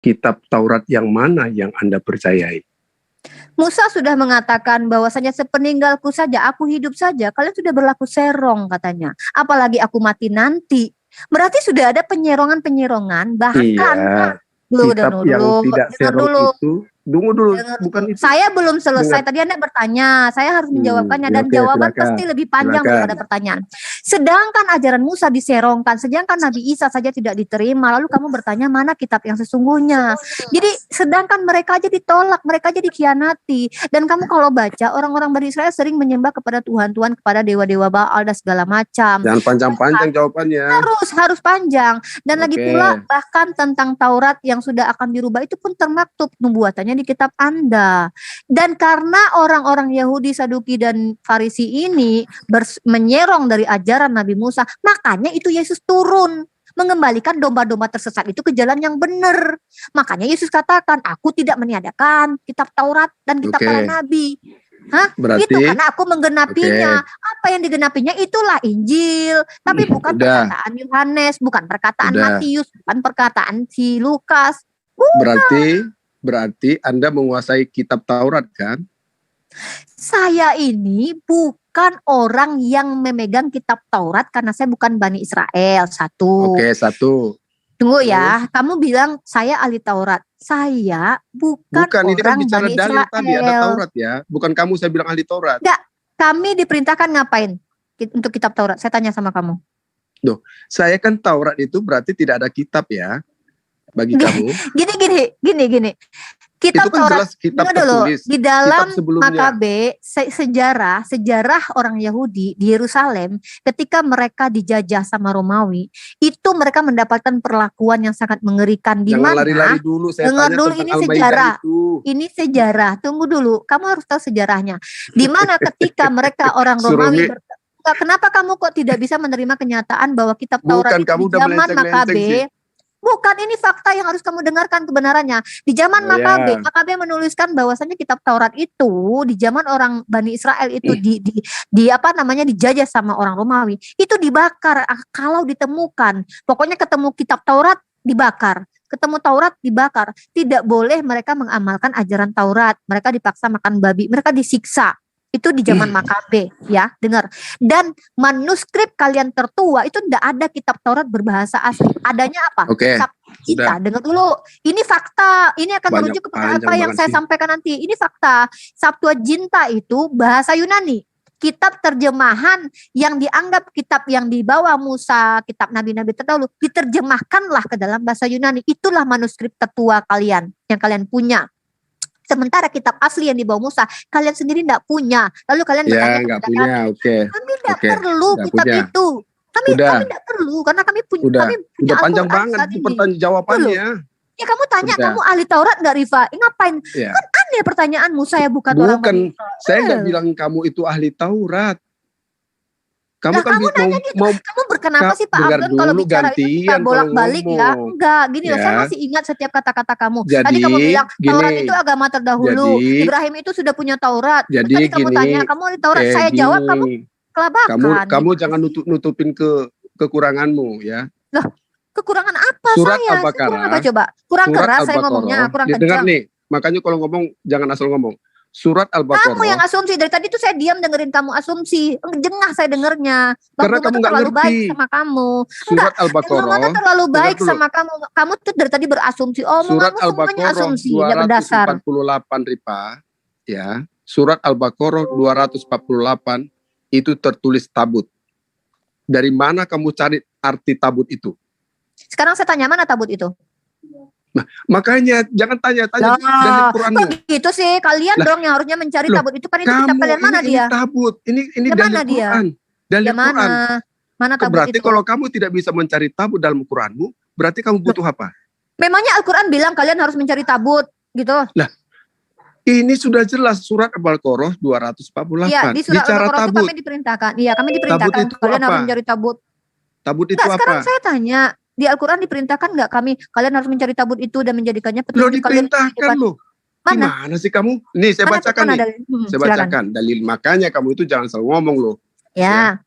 kitab Taurat yang mana yang Anda percayai? Musa sudah mengatakan bahwasanya sepeninggalku saja, aku hidup saja, kalian sudah berlaku serong katanya. Apalagi aku mati nanti. Berarti sudah ada penyerongan-penyerongan, bahkan kitab yang tidak serong itu. Tunggu dulu, bukan itu. Saya belum selesai. Tadi Anda bertanya, saya harus menjawabkannya dan jawaban pasti lebih panjang daripada pertanyaan. Sedangkan ajaran Musa diserongkan, sedangkan Nabi Isa saja tidak diterima. Lalu kamu bertanya mana kitab yang sesungguhnya? Jadi sedangkan mereka aja ditolak, mereka aja dikhianati. Dan kamu kalau baca, orang-orang Bani Israel sering menyembah kepada Tuhan-Tuhan, kepada dewa-dewa Baal dan segala macam. Jangan panjang-panjang jawabannya. Harus panjang. Dan lagi pula bahkan tentang Taurat yang sudah akan dirubah itu pun termaktub nubuatannya di kitab Anda. Dan karena orang-orang Yahudi, Saduki dan Farisi ini menyerong dari ajaran Nabi Musa, makanya itu Yesus turun mengembalikan domba-domba tersesat itu ke jalan yang benar. Makanya Yesus katakan, aku tidak meniadakan kitab Taurat dan kitab para nabi. Berarti, itu karena aku menggenapinya. Apa yang digenapinya itulah Injil, tapi bukan perkataan Yohanes, bukan perkataan Matius, bukan perkataan si Lukas. Berarti Anda menguasai kitab Taurat kan? Saya ini bukan orang yang memegang kitab Taurat karena saya bukan Bani Israel. Satu. Tunggu ya, kamu bilang saya ahli Taurat. Saya bukan orang ini kan bicara Bani dalil Israel. tadi ada Taurat ya. Bukan kamu saya bilang ahli Taurat. Enggak, kami diperintahkan ngapain untuk kitab Taurat? Saya tanya sama kamu. Saya kan Taurat itu berarti tidak ada kitab ya. Bagi kamu. Gini. Kitab itu kan Taurat jelas kitab tertulis di dalam Makabe, sejarah orang Yahudi di Yerusalem ketika mereka dijajah sama Romawi, itu mereka mendapatkan perlakuan yang sangat mengerikan. Di mana? Lari-lari dulu, saya dengar tanya dulu, tentang ini Al-Maidah sejarah. Itu. Ini sejarah. Tunggu dulu, kamu harus tahu sejarahnya. Di mana ketika mereka orang Romawi kenapa kamu kok tidak bisa menerima kenyataan bahwa kitab Taurat itu di zaman Makabe? Bukan, ini fakta yang harus kamu dengarkan kebenarannya. Di zaman Makabe menuliskan bahwasannya kitab Taurat itu di zaman orang Bani Israel itu dijajah sama orang Romawi, itu dibakar kalau ditemukan. Pokoknya ketemu kitab Taurat dibakar. Ketemu Taurat dibakar. Tidak boleh mereka mengamalkan ajaran Taurat. Mereka dipaksa makan babi, mereka disiksa. Itu di zaman Makabe, ya, dengar. Dan manuskrip kalian tertua itu tidak ada kitab Taurat berbahasa asli. Adanya apa? Kita dengar dulu. Ini fakta. Ini akan merujuk kepada apa yang saya sampaikan nanti. Ini fakta. Septuaginta itu bahasa Yunani. Kitab terjemahan yang dianggap kitab yang dibawa Musa, kitab nabi-nabi terdahulu, diterjemahkanlah ke dalam bahasa Yunani. Itulah manuskrip tertua kalian yang kalian punya. Sementara kitab asli yang dibawa Musa kalian sendiri tidak punya. Lalu kalian bertanya kepada kami, kami tidak perlu kitab itu. Kami tidak perlu karena kami punya. Udah panjang banget pertanyaan jawabannya. Ya kamu tanya, kamu ahli Taurat nggak, Rifa? Ngapain? Kan aneh pertanyaanmu, saya bukan orang Bani Israel. Saya nggak bilang kamu itu ahli Taurat. Kamu kan kamu berkenapa sih Pak Abdul kalau bicara itu kita bolak-balik ya? Enggak, gini loh, saya masih ingat setiap kata-kata kamu. Tadi kamu bilang Taurat itu agama terdahulu. Ibrahim itu sudah punya Taurat. Tadi kamu tanya, kamu ahli Taurat, saya jawab kamu kelabakan. Kamu jangan nutupin kekuranganmu ya. Loh, kekurangan apa Surat saya? Al-Baqarah. Apa coba? Kurang keras saya ngomongnya, kurang kencang. Dengar nih, makanya kalau ngomong jangan asal ngomong. Surat Al-Baqarah. Kamu yang asumsi, dari tadi tuh saya diam dengerin kamu asumsi. Jengah saya dengernya. Karena kamu nggak ngerti. Baik sama kamu. Surat Al-Baqarah terlalu baik sama kamu. Kamu tuh dari tadi berasumsi. Surat Al-Baqarah 248 Ripa. Ya. Surat Al-Baqarah 248 itu tertulis tabut. Dari mana kamu cari arti tabut itu? Sekarang saya tanya, mana tabut itu? Nah, makanya jangan tanya-tanya dari Quranmu. Kok gitu sih? Kalian dong yang harusnya mencari tabut itu, kan itu kitab kalian. Mana dia? Tabut. Ini dari Quran. Dari Quran. Mana tabut berarti itu? Kalau kamu tidak bisa mencari tabut dalam Quranmu, berarti kamu butuh apa? Memangnya Al-Quran bilang kalian harus mencari tabut gitu? Nah, ini sudah jelas surat Al-Baqarah 248. Iya, di surat Al-Baqarah itu kami diperintahkan. Iya, kami diperintahkan kalian harus mencari tabut. Tabut itu apa? Sekarang saya tanya, di Al-Quran diperintahkan nggak kalian harus mencari tabut itu dan menjadikannya petunjuk kalian? Diperintahkan loh. Gimana sih kamu? Nih saya bacakan nih. Saya bacakan dalil, makanya kamu itu jangan selalu ngomong loh. Ya.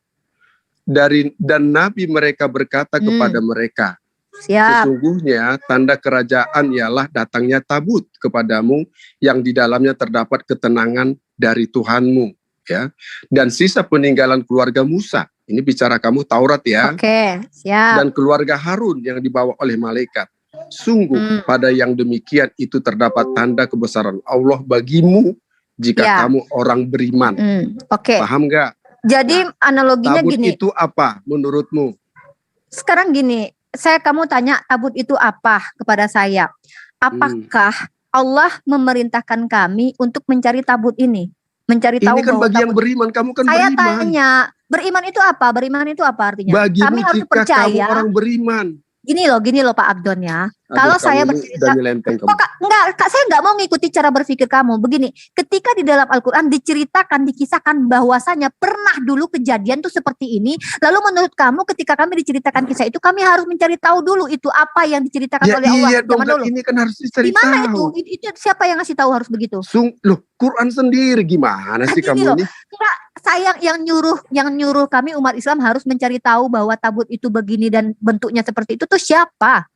Dan Nabi mereka berkata kepada mereka, Siap. Sesungguhnya tanda kerajaan ialah datangnya tabut kepadamu yang di dalamnya terdapat ketenangan dari Tuhanmu, ya. Dan sisa peninggalan keluarga Musa. Ini bicara kamu Taurat ya. Oke, siap. Dan keluarga Harun yang dibawa oleh malaikat. Sungguh pada yang demikian itu terdapat tanda kebesaran Allah bagimu jika kamu orang beriman. Oke. Paham nggak? Jadi analoginya tabut gini. Itu apa menurutmu? Sekarang gini, kamu tanya tabut itu apa kepada saya. Apakah Allah memerintahkan kami untuk mencari tabut ini? Mencari tahu ini kan bahwa bagian beriman, kamu kan saya beriman. Saya tanya, beriman itu apa? Beriman itu apa artinya? Bagimu kami harus percaya. Kamu orang beriman. Gini loh Pak Abdon ya. Kalau saya bercerita, Kak, saya nggak mau ngikuti cara berpikir kamu. Begini, ketika di dalam Al-Quran dikisahkan bahwasanya pernah dulu kejadian tuh seperti ini. Lalu menurut kamu ketika kami diceritakan kisah itu, kami harus mencari tahu dulu itu apa yang diceritakan oleh Allah. Iya dong, ini kan harus dicari tahu. Gimana itu? Itu siapa yang ngasih tahu harus begitu? Loh, Quran sendiri gimana sih kamu ini? Enggak, saya yang nyuruh kami umat Islam harus mencari tahu bahwa tabut itu begini dan bentuknya seperti itu tuh siapa?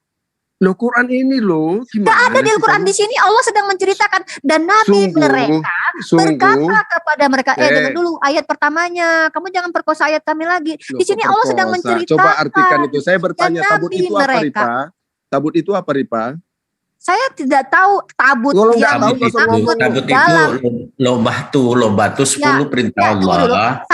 Loh, Quran ini loh, gimana? Gak ada di Al-Quran di sini. Allah sedang menceritakan dan Nabi mereka berkata kepada mereka. Dengar dulu ayat pertamanya. Kamu jangan perkosa ayat kami lagi. Di sini Allah sedang menceritakan. Coba artikan itu. Saya bertanya, tabut itu apa, Ripa? Tabut itu apa, Ripa? Saya tidak tahu tabut yang tabut itu lo batu 10 perintah Allah.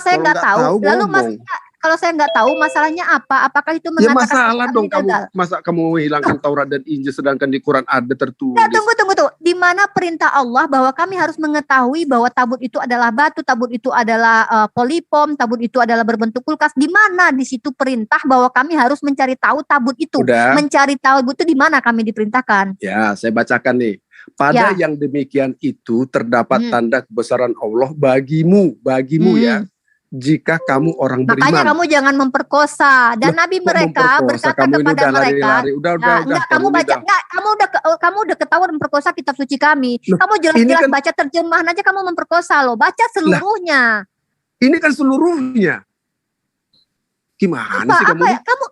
Saya nggak tahu. Lalu kalau saya nggak tahu masalahnya apa? Apakah itu mengatakan masalah dong kamu? Masa kamu hilangkan Taurat dan Injil sedangkan di Quran ada tertulis? Nah, tunggu. Di mana perintah Allah bahwa kami harus mengetahui bahwa tabut itu adalah batu, tabut itu adalah polipom, tabut itu adalah berbentuk kulkas. Di mana di situ perintah bahwa kami harus mencari tahu tabut itu? Mencari tabut itu di mana kami diperintahkan? Ya, saya bacakan nih. Pada yang demikian itu terdapat tanda kebesaran Allah bagimu ya. Jika kamu orang beriman. Makanya kamu jangan memperkosa. Dan Nabi mereka berkata kepada mereka, kamu udah ketahuan memperkosa kitab suci kami. Kamu jelas-jelas baca terjemahan aja kamu memperkosa loh. Baca seluruhnya. Ini kan seluruhnya. Gimana sih kamu?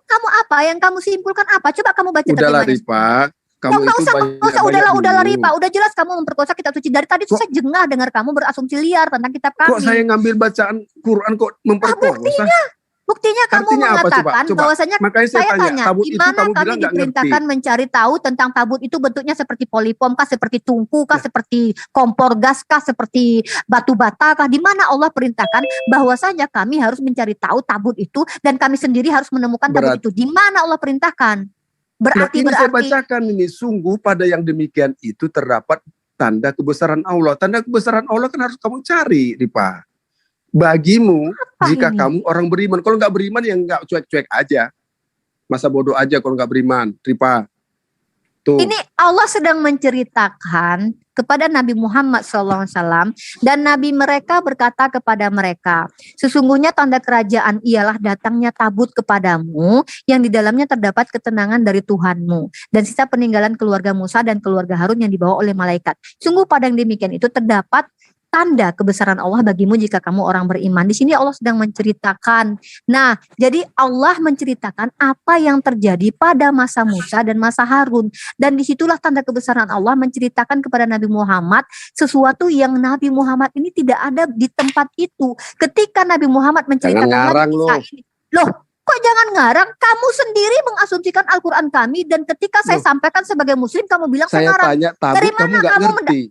Kamu apa yang kamu simpulkan apa? Coba kamu baca terjemahan. Udahlah Ripa. Nggak usah, udahlah Ripa. Udah jelas kamu memperkosa kitab suci. Dari tadi saya jengah dengar kamu berasumsi liar tentang kitab kami. Kok saya ngambil bacaan Quran kok memperkosa? Buktinya kamu mengatakan bahwasanya saya tanya, di mana kami diperintahkan mencari tahu tentang tabut itu bentuknya seperti polipom kah, seperti tungku kah, seperti kompor gas kah, seperti batu bata kah? Di mana Allah perintahkan bahwasanya kami harus mencari tahu tabut itu dan kami sendiri harus menemukan tabut itu. Di mana Allah perintahkan? Berarti saya bacakan ini, sungguh pada yang demikian itu terdapat tanda kebesaran Allah. Tanda kebesaran Allah kan harus kamu cari, Ripa. Bagimu jika kamu orang beriman. Kalau nggak beriman ya nggak cuek-cuek aja. Masa bodoh aja kalau nggak beriman, Ripa. Tuh. Ini Allah sedang menceritakan kepada Nabi Muhammad SAW dan Nabi mereka berkata kepada mereka, sesungguhnya tanda kerajaan ialah datangnya tabut kepadamu yang di dalamnya terdapat ketenangan dari Tuhanmu dan sisa peninggalan keluarga Musa dan keluarga Harun yang dibawa oleh malaikat. Sungguh pada yang demikian itu terdapat tanda kebesaran Allah bagimu jika kamu orang beriman. Di sini Allah sedang menceritakan. Nah, jadi Allah menceritakan apa yang terjadi pada masa Musa dan masa Harun. Dan disitulah tanda kebesaran Allah menceritakan kepada Nabi Muhammad sesuatu yang Nabi Muhammad ini tidak ada di tempat itu. Ketika Nabi Muhammad menceritakan kisah ini. Loh, kok jangan ngarang? Kamu sendiri mengasumsikan Al-Quran kami dan ketika saya sampaikan sebagai muslim kamu bilang saya ngarang. Tanya tabut, dari mana kamu ngerti?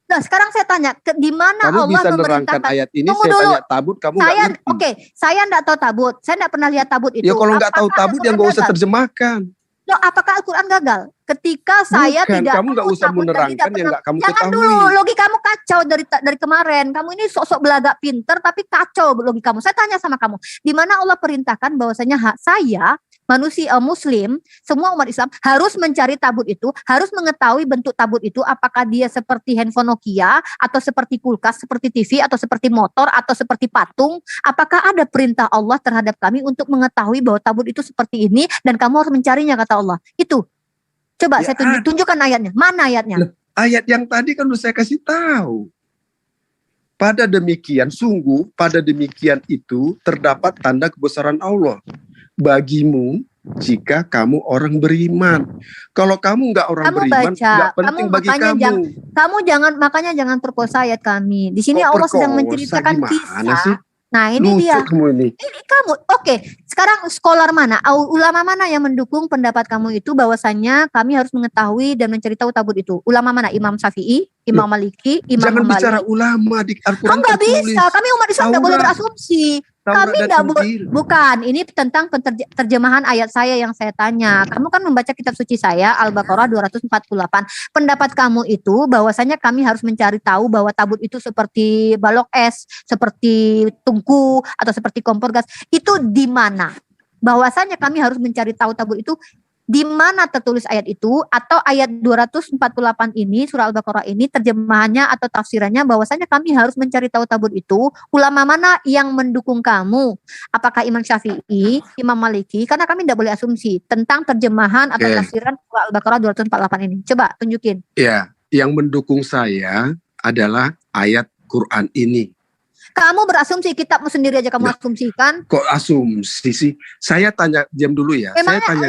Nah sekarang saya tanya, di mana Allah bisa memerintahkan ayat ini? Tunggu saya dulu. Tanya tabut, kamu nggak ngerti. Oke, saya nggak tahu tabut, saya nggak pernah lihat tabut itu. Ya kalau nggak tahu tabut, yang nggak usah terjemahkan. Loh, apakah Al-Quran gagal? Ketika saya tidak kamu nggak usah menerangkan yang nggak kamu jangan ketahui. Dulu, logika kamu kacau dari kemarin. Kamu ini sok-sok belagak pinter, tapi kacau logika kamu. Saya tanya sama kamu, di mana Allah perintahkan bahwasanya saya manusia muslim, semua umat Islam harus mencari tabut itu, harus mengetahui bentuk tabut itu, apakah dia seperti handphone Nokia, atau seperti kulkas, seperti TV, atau seperti motor, atau seperti patung. Apakah ada perintah Allah terhadap kami untuk mengetahui bahwa tabut itu seperti ini, dan kamu harus mencarinya, kata Allah. Itu. Coba saya tunjukkan ayatnya. Mana ayatnya? Ayat yang tadi kan udah saya kasih tahu. Pada demikian, sungguh pada demikian itu terdapat tanda kebesaran Allah bagimu jika kamu orang beriman. Kalau kamu nggak orang beriman, nggak penting bagi kamu. Kamu jangan perkosa ayat kami. Di sini Allah sedang menceritakan kisah. Sih? Nah ini dia. Ini kamu. Oke. Sekarang scholar mana? Ulama mana yang mendukung pendapat kamu itu bahwasannya kami harus mengetahui dan mencari tahu tabut itu? Ulama mana? Imam Syafi'i, Imam Maliki, Imam Jangan Hambali. Bicara ulama di Al-Quran. Nggak bisa. Kami umat Islam nggak boleh berasumsi. Kami tidak bukan. Ini tentang terjemahan ayat saya yang saya tanya. Kamu kan membaca kitab suci saya Al-Baqarah 248. Pendapat kamu itu bahwasanya kami harus mencari tahu bahwa tabut itu seperti balok es, seperti tungku atau seperti kompor gas. Itu di mana? Bahwasanya kami harus mencari tahu tabut itu di mana tertulis ayat itu, atau ayat 248 ini surah Al-Baqarah ini terjemahannya atau tafsirannya bahwasanya kami harus mencari tahu tabut itu ulama mana yang mendukung kamu, apakah Imam Syafi'i, Imam Maliki, karena kami tidak boleh asumsi tentang terjemahan atau tafsiran surah Al-Baqarah 248 ini. Coba tunjukin. Ya, yang mendukung saya adalah ayat Quran ini. Kamu berasumsi, kitabmu sendiri aja kamu asumsikan. Kok asumsi sih? Saya tanya, diam dulu ya. Memangnya, saya tanya,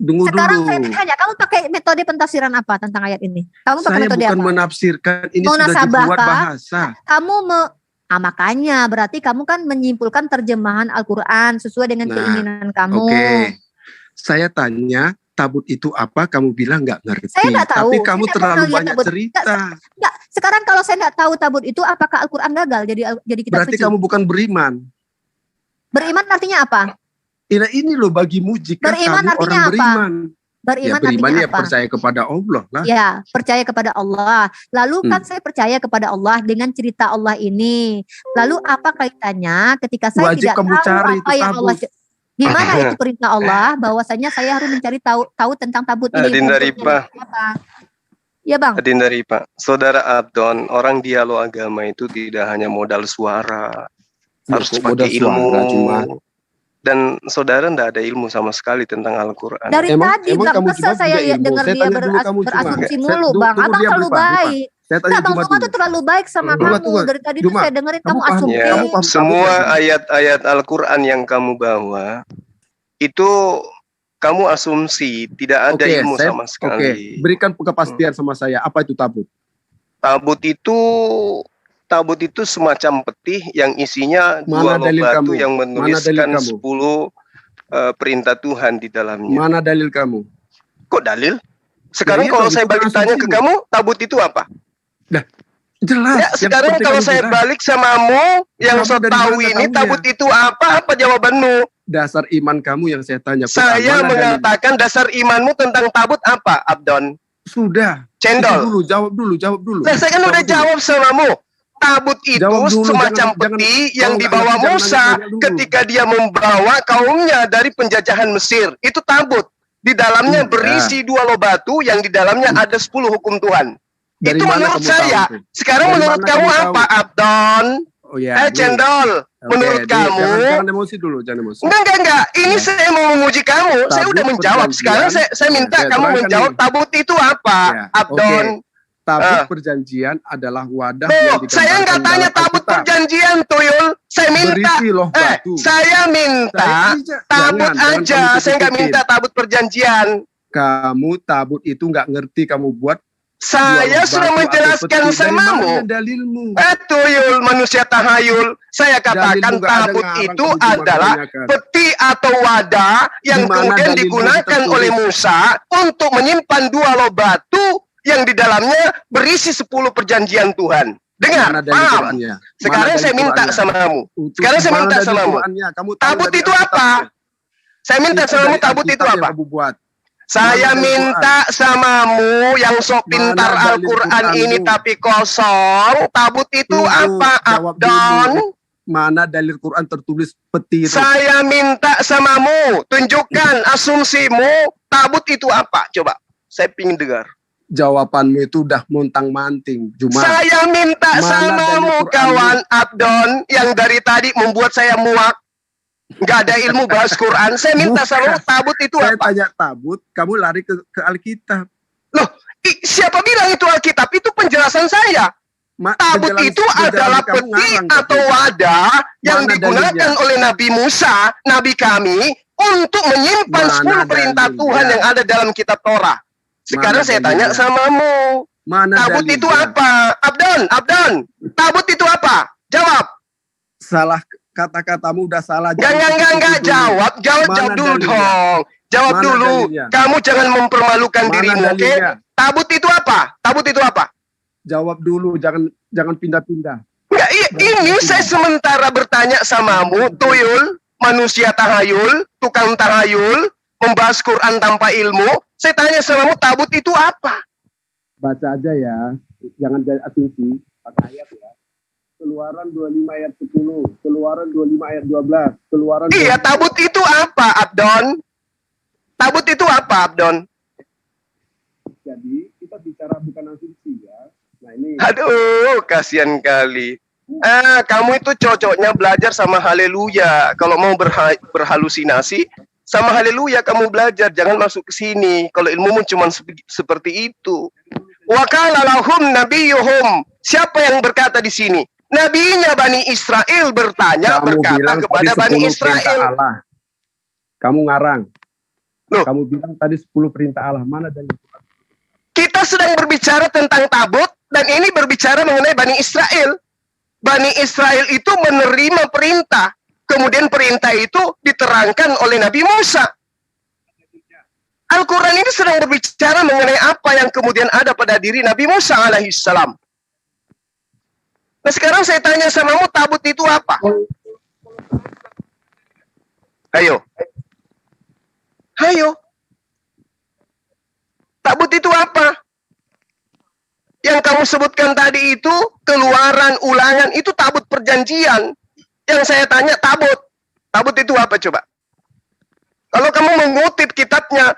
tunggu sekarang dulu. Saya tanya, kamu pakai metode pentafsiran apa tentang ayat ini? Kamu pakai metode apa? Saya bukan menafsirkan, ini sudah dibuat bahasa. Makanya berarti kamu kan menyimpulkan terjemahan Al-Quran sesuai dengan keinginan kamu. Oke. Saya tanya, tabut itu apa? Kamu bilang nggak ngerti. Saya nggak tahu. Tapi kamu terlalu banyak cerita. Nggak. Sekarang kalau saya nggak tahu tabut itu, apakah Al-Quran gagal jadi kitab berarti suci? Kamu bukan beriman. Beriman artinya apa? Ini loh bagimu jika beriman kamu artinya orang apa? beriman. Beriman beriman artinya ya apa? Percaya kepada Allah lah. Ya, percaya kepada Allah. Lalu kan saya percaya kepada Allah dengan cerita Allah ini. Lalu apa kaitannya ketika saya wajib tidak tahu apa yang tabut. Allah gimana itu perintah Allah bahwasanya saya harus mencari tahu tentang tabut ini. Adinda Ripa. Ya Bang. Adinda Ripa, Saudara Abdon, orang dialog agama itu tidak hanya modal suara, harus pakai ilmu. Dan saudara tidak ada ilmu sama sekali tentang Al-Quran. Dari tadi nggak bisa saya dengar dia berasumsi mulu, Bang. Abang terlalu baik. Nah, Bang Tuma tuh terlalu baik sama kamu. Dari tadi tuh saya dengerin kamu asumsi. Ya, semua ayat-ayat Al-Quran yang kamu bawa itu kamu asumsi, tidak ada ilmu sama sekali. Berikan kepastian sama saya, apa itu tabut? Tabut itu semacam peti yang isinya dua batu yang menuliskan 10 perintah Tuhan di dalamnya. Mana dalil kamu? Kok dalil? Sekarang kalau saya balik tanya ke kamu, tabut itu apa? Nah, jelas. Ya, sekarang kalau saya balik samamu yang so tahu ini tabut itu apa jawabanmu? Dasar iman kamu yang saya tanya. Saya mengatakan dasar imanmu tentang tabut apa, Abdon? Sudah. Cendol. Jawab dulu. Nah, saya kan udah jawab samamu. Tabut itu semacam peti yang dibawa Musa ketika dia membawa kaumnya dari penjajahan Mesir. Itu tabut. Di dalamnya berisi 2 loh batu yang di dalamnya ada 10 hukum Tuhan. Itu menurut saya. Sekarang menurut kamu apa, Abdon? Cendol. Menurut kamu? Jangan emosi dulu, jangan emosi. Enggak. Ini saya mau memuji kamu. Saya udah menjawab. Sekarang saya minta kamu menjawab tabut itu apa, Abdon? Tabut perjanjian adalah wadah yang saya nggak tanya tabut perjanjian, Tuyul. Saya minta, saya minta tabut aja. Saya nggak minta tabut perjanjian. Kamu tabut itu nggak ngerti kamu buat. Saya sudah menjelaskan samamu. Tuyul, manusia tahayul. Saya katakan tabut itu adalah peti atau wadah yang kemudian digunakan oleh Musa untuk menyimpan 2 loh batu yang di dalamnya berisi 10 perjanjian Tuhan. Dengar, paham? Sekarang saya minta samamu. Tabut itu apa? Saya minta samamu tabut itu apa? Saya minta samamu yang sok pintar Al-Quran ini tapi kosong. Tabut itu apa, Abdon? Mana dalil Quran tertulis peti itu? Saya minta samamu, tunjukkan asumsimu. Tabut itu apa? Coba, saya ingin dengar. Jawabanmu itu udah montang-manting. Saya minta samamu kawan Abdon yang dari tadi membuat saya muak. Gak ada ilmu bahas Quran. Saya minta samamu tabut itu apa? Saya apa? Tanya tabut, kamu lari ke Alkitab. Loh, siapa bilang itu Alkitab? Itu penjelasan saya. Tabut itu adalah peti atau wadah yang digunakan oleh Nabi Musa, Nabi kami, untuk menyimpan 10 perintah Tuhan yang ada dalam kitab Torah. Sekarang saya tanya samamu, tabut itu apa? Abdon, tabut itu apa? Jawab. Salah, kata-katamu udah salah. Enggak, jawab dulu dong. Jawab dulu. Kamu jangan mempermalukan dirimu, oke? Tabut itu apa? Jawab dulu, jangan pindah-pindah. Enggak, ini saya sementara bertanya samamu, tuyul, manusia tahayul, tukang tahayul, membahas Quran tanpa ilmu. Saya tanya samamu, tabut itu apa? Baca aja ya, jangan jadi asumsi, pakai ayat ya. Keluaran 25 ayat 10, Keluaran 25 ayat 12, Keluaran... Iya, tabut itu apa, Abdon? Tabut itu apa, Abdon? Jadi, kita bicara bukan asumsi ya. Nah, ini... Aduh, kasihan kali. Kamu itu cocoknya belajar sama haleluya. Kalau mau berhalusinasi, sama haleluya kamu belajar. Jangan masuk ke sini. Kalau ilmumu cuma seperti itu. Wa qala lahum nabiyuhum. Siapa yang berkata di sini? Nabinya Bani Israel berkata kepada Bani Israel. Kamu ngarang. Loh. Kamu bilang tadi 10 perintah Allah. Mana dari itu? Kita sedang berbicara tentang tabut, dan ini berbicara mengenai Bani Israel. Bani Israel itu menerima perintah. Kemudian perintah itu diterangkan oleh Nabi Musa. Al-Quran ini sedang berbicara mengenai apa yang kemudian ada pada diri Nabi Musa alaihissalam. Nah, sekarang saya tanya samamu, tabut itu apa? Ayo. Tabut itu apa? Yang kamu sebutkan tadi itu, Keluaran, Ulangan, itu tabut perjanjian. Yang saya tanya, tabut. Tabut itu apa coba? Kalau kamu mengutip kitabnya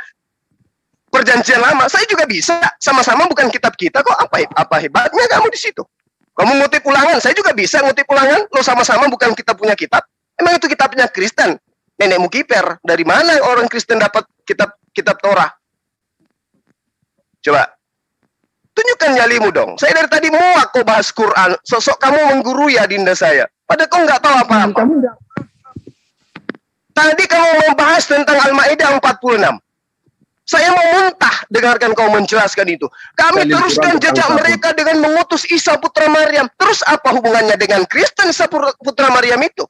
Perjanjian Lama, saya juga bisa. Sama-sama bukan kitab kita kok. Apa hebatnya kamu di situ? Kamu ngutip Ulangan, saya juga bisa ngutip Ulangan. Lo sama-sama bukan kita punya kitab. Emang itu kitabnya Kristen? Nenekmu kiper. Dari mana orang Kristen dapat kitab Torah? Coba. Tunjukkan nyalimu dong. Saya dari tadi muak kau bahas Quran. Sosok kamu menggurui adinda saya. Padahal kau nggak tahu apa-apa. Tadi kamu membahas tentang Al-Ma'idah 46. Saya mau muntah dengarkan kau menjelaskan itu. Kami teruskan jejak mereka dengan mengutus Isa putra Maryam. Terus apa hubungannya dengan Kristen Isa putra Maryam itu?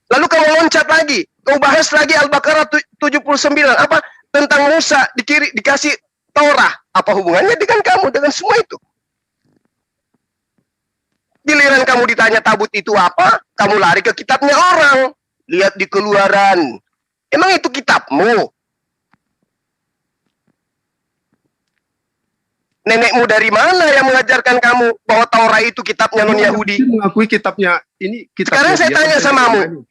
Lalu kamu loncat lagi. Kau bahas lagi Al-Baqarah 79. Apa? Tentang Musa dikasih Torah. Apa hubungannya dengan kamu, dengan semua itu? Giliran kamu ditanya tabut itu apa, kamu lari ke kitabnya orang. Lihat di Keluaran. Emang itu kitabmu? Nenekmu dari mana yang mengajarkan kamu bahwa Taurat itu kitabnya non-Yahudi? Mengakui kitabnya ini. Sekarang saya tanya samamu.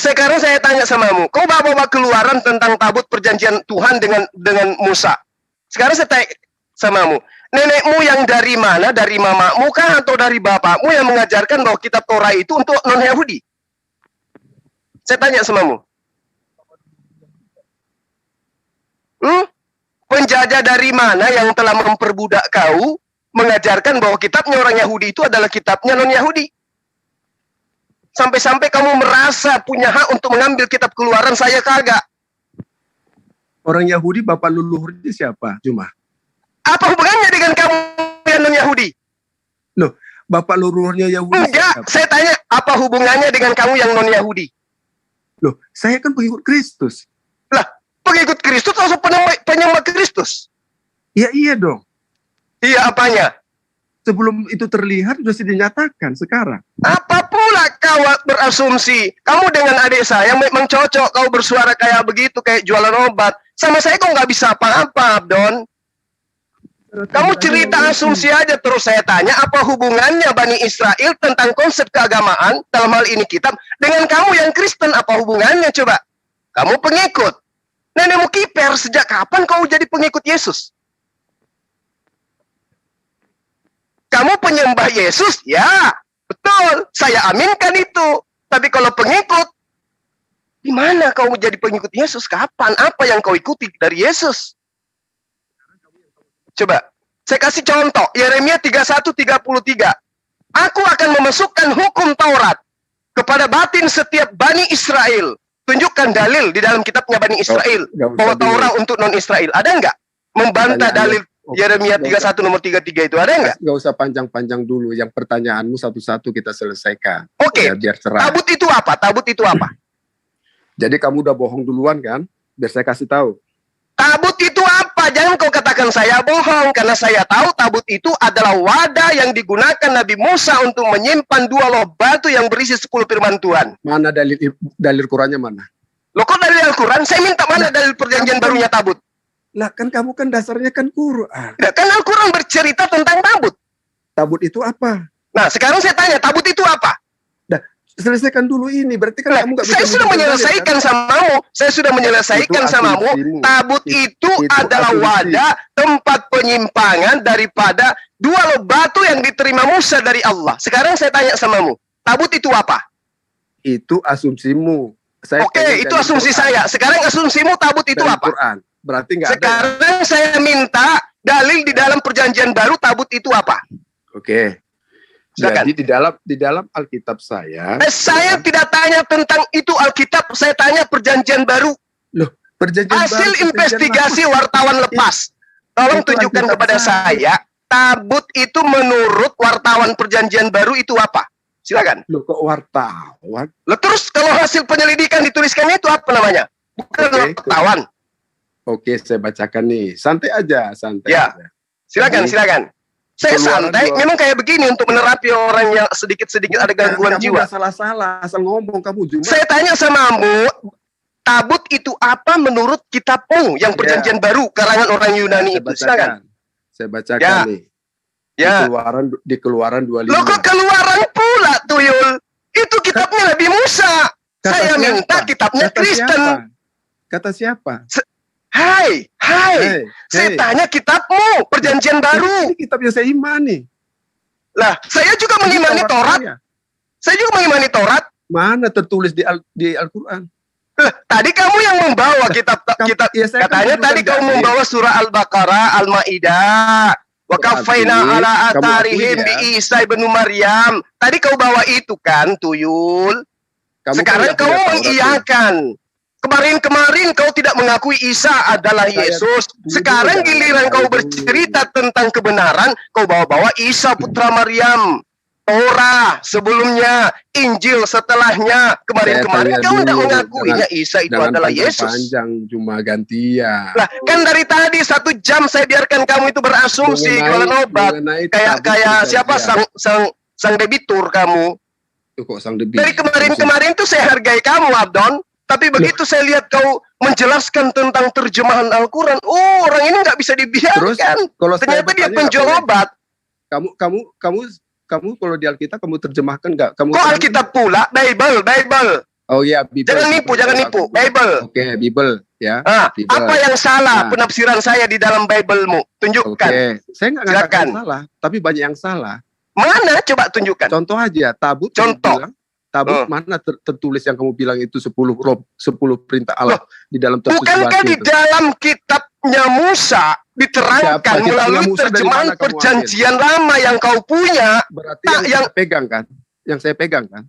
Sekarang saya tanya samamu. Kau bawa Keluaran tentang tabut perjanjian Tuhan dengan Musa. Sekarang saya tanya samamu. Nenekmu yang dari mana? Dari mamamu kah atau dari bapakmu yang mengajarkan bahwa kitab Torah itu untuk non-Yahudi? Saya tanya samamu. Penjajah dari mana yang telah memperbudak kau mengajarkan bahwa kitabnya orang Yahudi itu adalah kitabnya non-Yahudi? Sampai-sampai kamu merasa punya hak untuk mengambil kitab Keluaran, saya kagak. Orang Yahudi bapak leluhurnya siapa? Cuma. Apa hubungannya dengan kamu yang non-Yahudi? Loh, bapak leluhurnya Yahudi. Enggak, saya tanya apa hubungannya dengan kamu yang non-Yahudi? Loh, saya kan pengikut Kristus. Lah, pengikut Kristus atau penyembah Kristus? Iya dong. Iya apanya? Sebelum itu terlihat sudah dinyatakan sekarang. Apa pula kau berasumsi? Kamu dengan adik saya memang cocok, kau bersuara kayak begitu, kayak jualan obat. Sama saya kok nggak bisa apa-apa, Abdon. Kamu cerita asumsi aja, terus saya tanya apa hubungannya Bani Israel tentang konsep keagamaan, dalam hal ini kitab, dengan kamu yang Kristen, apa hubungannya coba? Kamu pengikut. Nenekmu kiper, sejak kapan kau jadi pengikut Yesus? Kamu penyembah Yesus? Ya, betul. Saya aminkan itu. Tapi kalau pengikut, di mana kau menjadi pengikut Yesus? Kapan? Apa yang kau ikuti dari Yesus? Coba, saya kasih contoh. Yeremia 31:33. Aku akan memasukkan hukum Taurat kepada batin setiap Bani Israel. Tunjukkan dalil di dalam kitabnya Bani Israel bahwa Taurat untuk non-Israel. Ada enggak? Membantah dalil Yeremia 31 nomor 33 itu, ada enggak? Enggak usah panjang-panjang dulu. Yang pertanyaanmu satu-satu kita selesaikan. Oke. Biar cerah. Tabut itu apa? Tabut itu apa? Jadi kamu udah bohong duluan kan? Biar saya kasih tahu. Tabut itu apa? Jangan kau katakan saya bohong, karena saya tahu tabut itu adalah wadah yang digunakan Nabi Musa untuk menyimpan 2 loh batu yang berisi 10 firman Tuhan. Mana dalil Qurannya mana? Loh, kok dalil Al-Quran? Saya minta mana dalil perjanjian barunya tabut? Lah kan kamu kan dasarnya kan Quran. Nah, kan Al-Quran bercerita tentang tabut. Tabut itu apa? Nah, sekarang saya tanya, tabut itu apa? Selesaikan dulu ini, berarti kan kamu nggak bisa. Saya sudah menyelesaikan samamu. Saya sudah menyelesaikan samamu. Tabut itu adalah wadah tempat penyimpangan daripada 2 loh batu yang diterima Musa dari Allah. Sekarang saya tanya samamu, tabut itu apa? Itu asumsimu. Oke, itu asumsi saya. Sekarang asumsimu tabut itu apa? Quran. Berarti nggak ada. Sekarang saya minta dalil di dalam perjanjian baru tabut itu apa? Oke. Jadi di dalam Alkitab saya tidak tanya tentang itu Alkitab, saya tanya perjanjian baru. Loh, perjanjian hasil baru, investigasi wartawan lepas. Tolong tunjukkan kepada saya, tabut itu menurut wartawan perjanjian baru itu apa? Silakan. Loh, kok wartawan? Loh, terus kalau hasil penyelidikan dituliskannya itu apa namanya? Bukan wartawan. Oke, saya bacakan nih. Santai aja, santai. Ya. Aja. Silakan. Saya santai, memang kayak begini untuk menerapi orang yang sedikit-sedikit ada gangguan jiwa. Kamu salah-salah, asal ngomong kamu juga. Saya tanya samamu, tabut itu apa menurut kitabmu yang perjanjian baru karangan orang Yunani itu? Silakan. Saya bacakan nih. Ya. Di Keluaran 25. Loh, kok Keluaran pula, Tuyul? Itu kitabnya Nabi Musa. Saya minta kitabnya Kristen. Kata siapa? Hai, saya tanya kitabmu, perjanjian baru. Ini kitab yang saya imani. Lah, saya juga mengimani Taurat. Saya juga mengimani Taurat. Mana tertulis di Al-Quran? Tadi kamu yang membawa kitab ya, katanya tadi kamu membawa surah Al-Baqarah, Al-Maidah, wa kafaina ala atharihim bi Isa ibn Maryam. Tadi kau bawa itu kan, Tuyul. Sekarang kau mengiyakan. Kemarin kau tidak mengakui Isa adalah Yesus. Sekarang giliran kau bercerita tentang kebenaran, kau bawa-bawa Isa putra Maryam. Torah sebelumnya, Injil setelahnya. Kemarin kau tidak mengakuinya Isa itu adalah Yesus. Panjang cuma gantian. Lah, kan dari tadi 1 jam saya biarkan kamu itu berasumsi kalau obat. Kayak siapa sang debitur kamu. Kok sang debitur? Dari kemarin tuh saya hargai kamu, Abdon. Tapi begitu saya lihat kau menjelaskan tentang terjemahan Al-Quran, orang ini nggak bisa dibiarkan. Terus, ternyata dia penjual obat. Kamu kalau di Alkitab kamu terjemahkan nggak? Kok Alkitab pula? Bible. Oh iya, Bible. Jangan nipu. Bible. Oke, Bible ya. Bible. Apa yang salah penafsiran saya di dalam Bible-mu? Tunjukkan. Oke, saya nggak katakan salah, tapi banyak yang salah. Mana? Coba tunjukkan. Contoh aja, tabut. Tabut mana tertulis yang kamu bilang itu 10 perintah Allah di dalam tertulis. Bukankah di dalam kitabnya Musa diterangkan melalui terjemahan perjanjian lama yang kau punya? Berarti yang pegang kan? Yang saya pegang kan?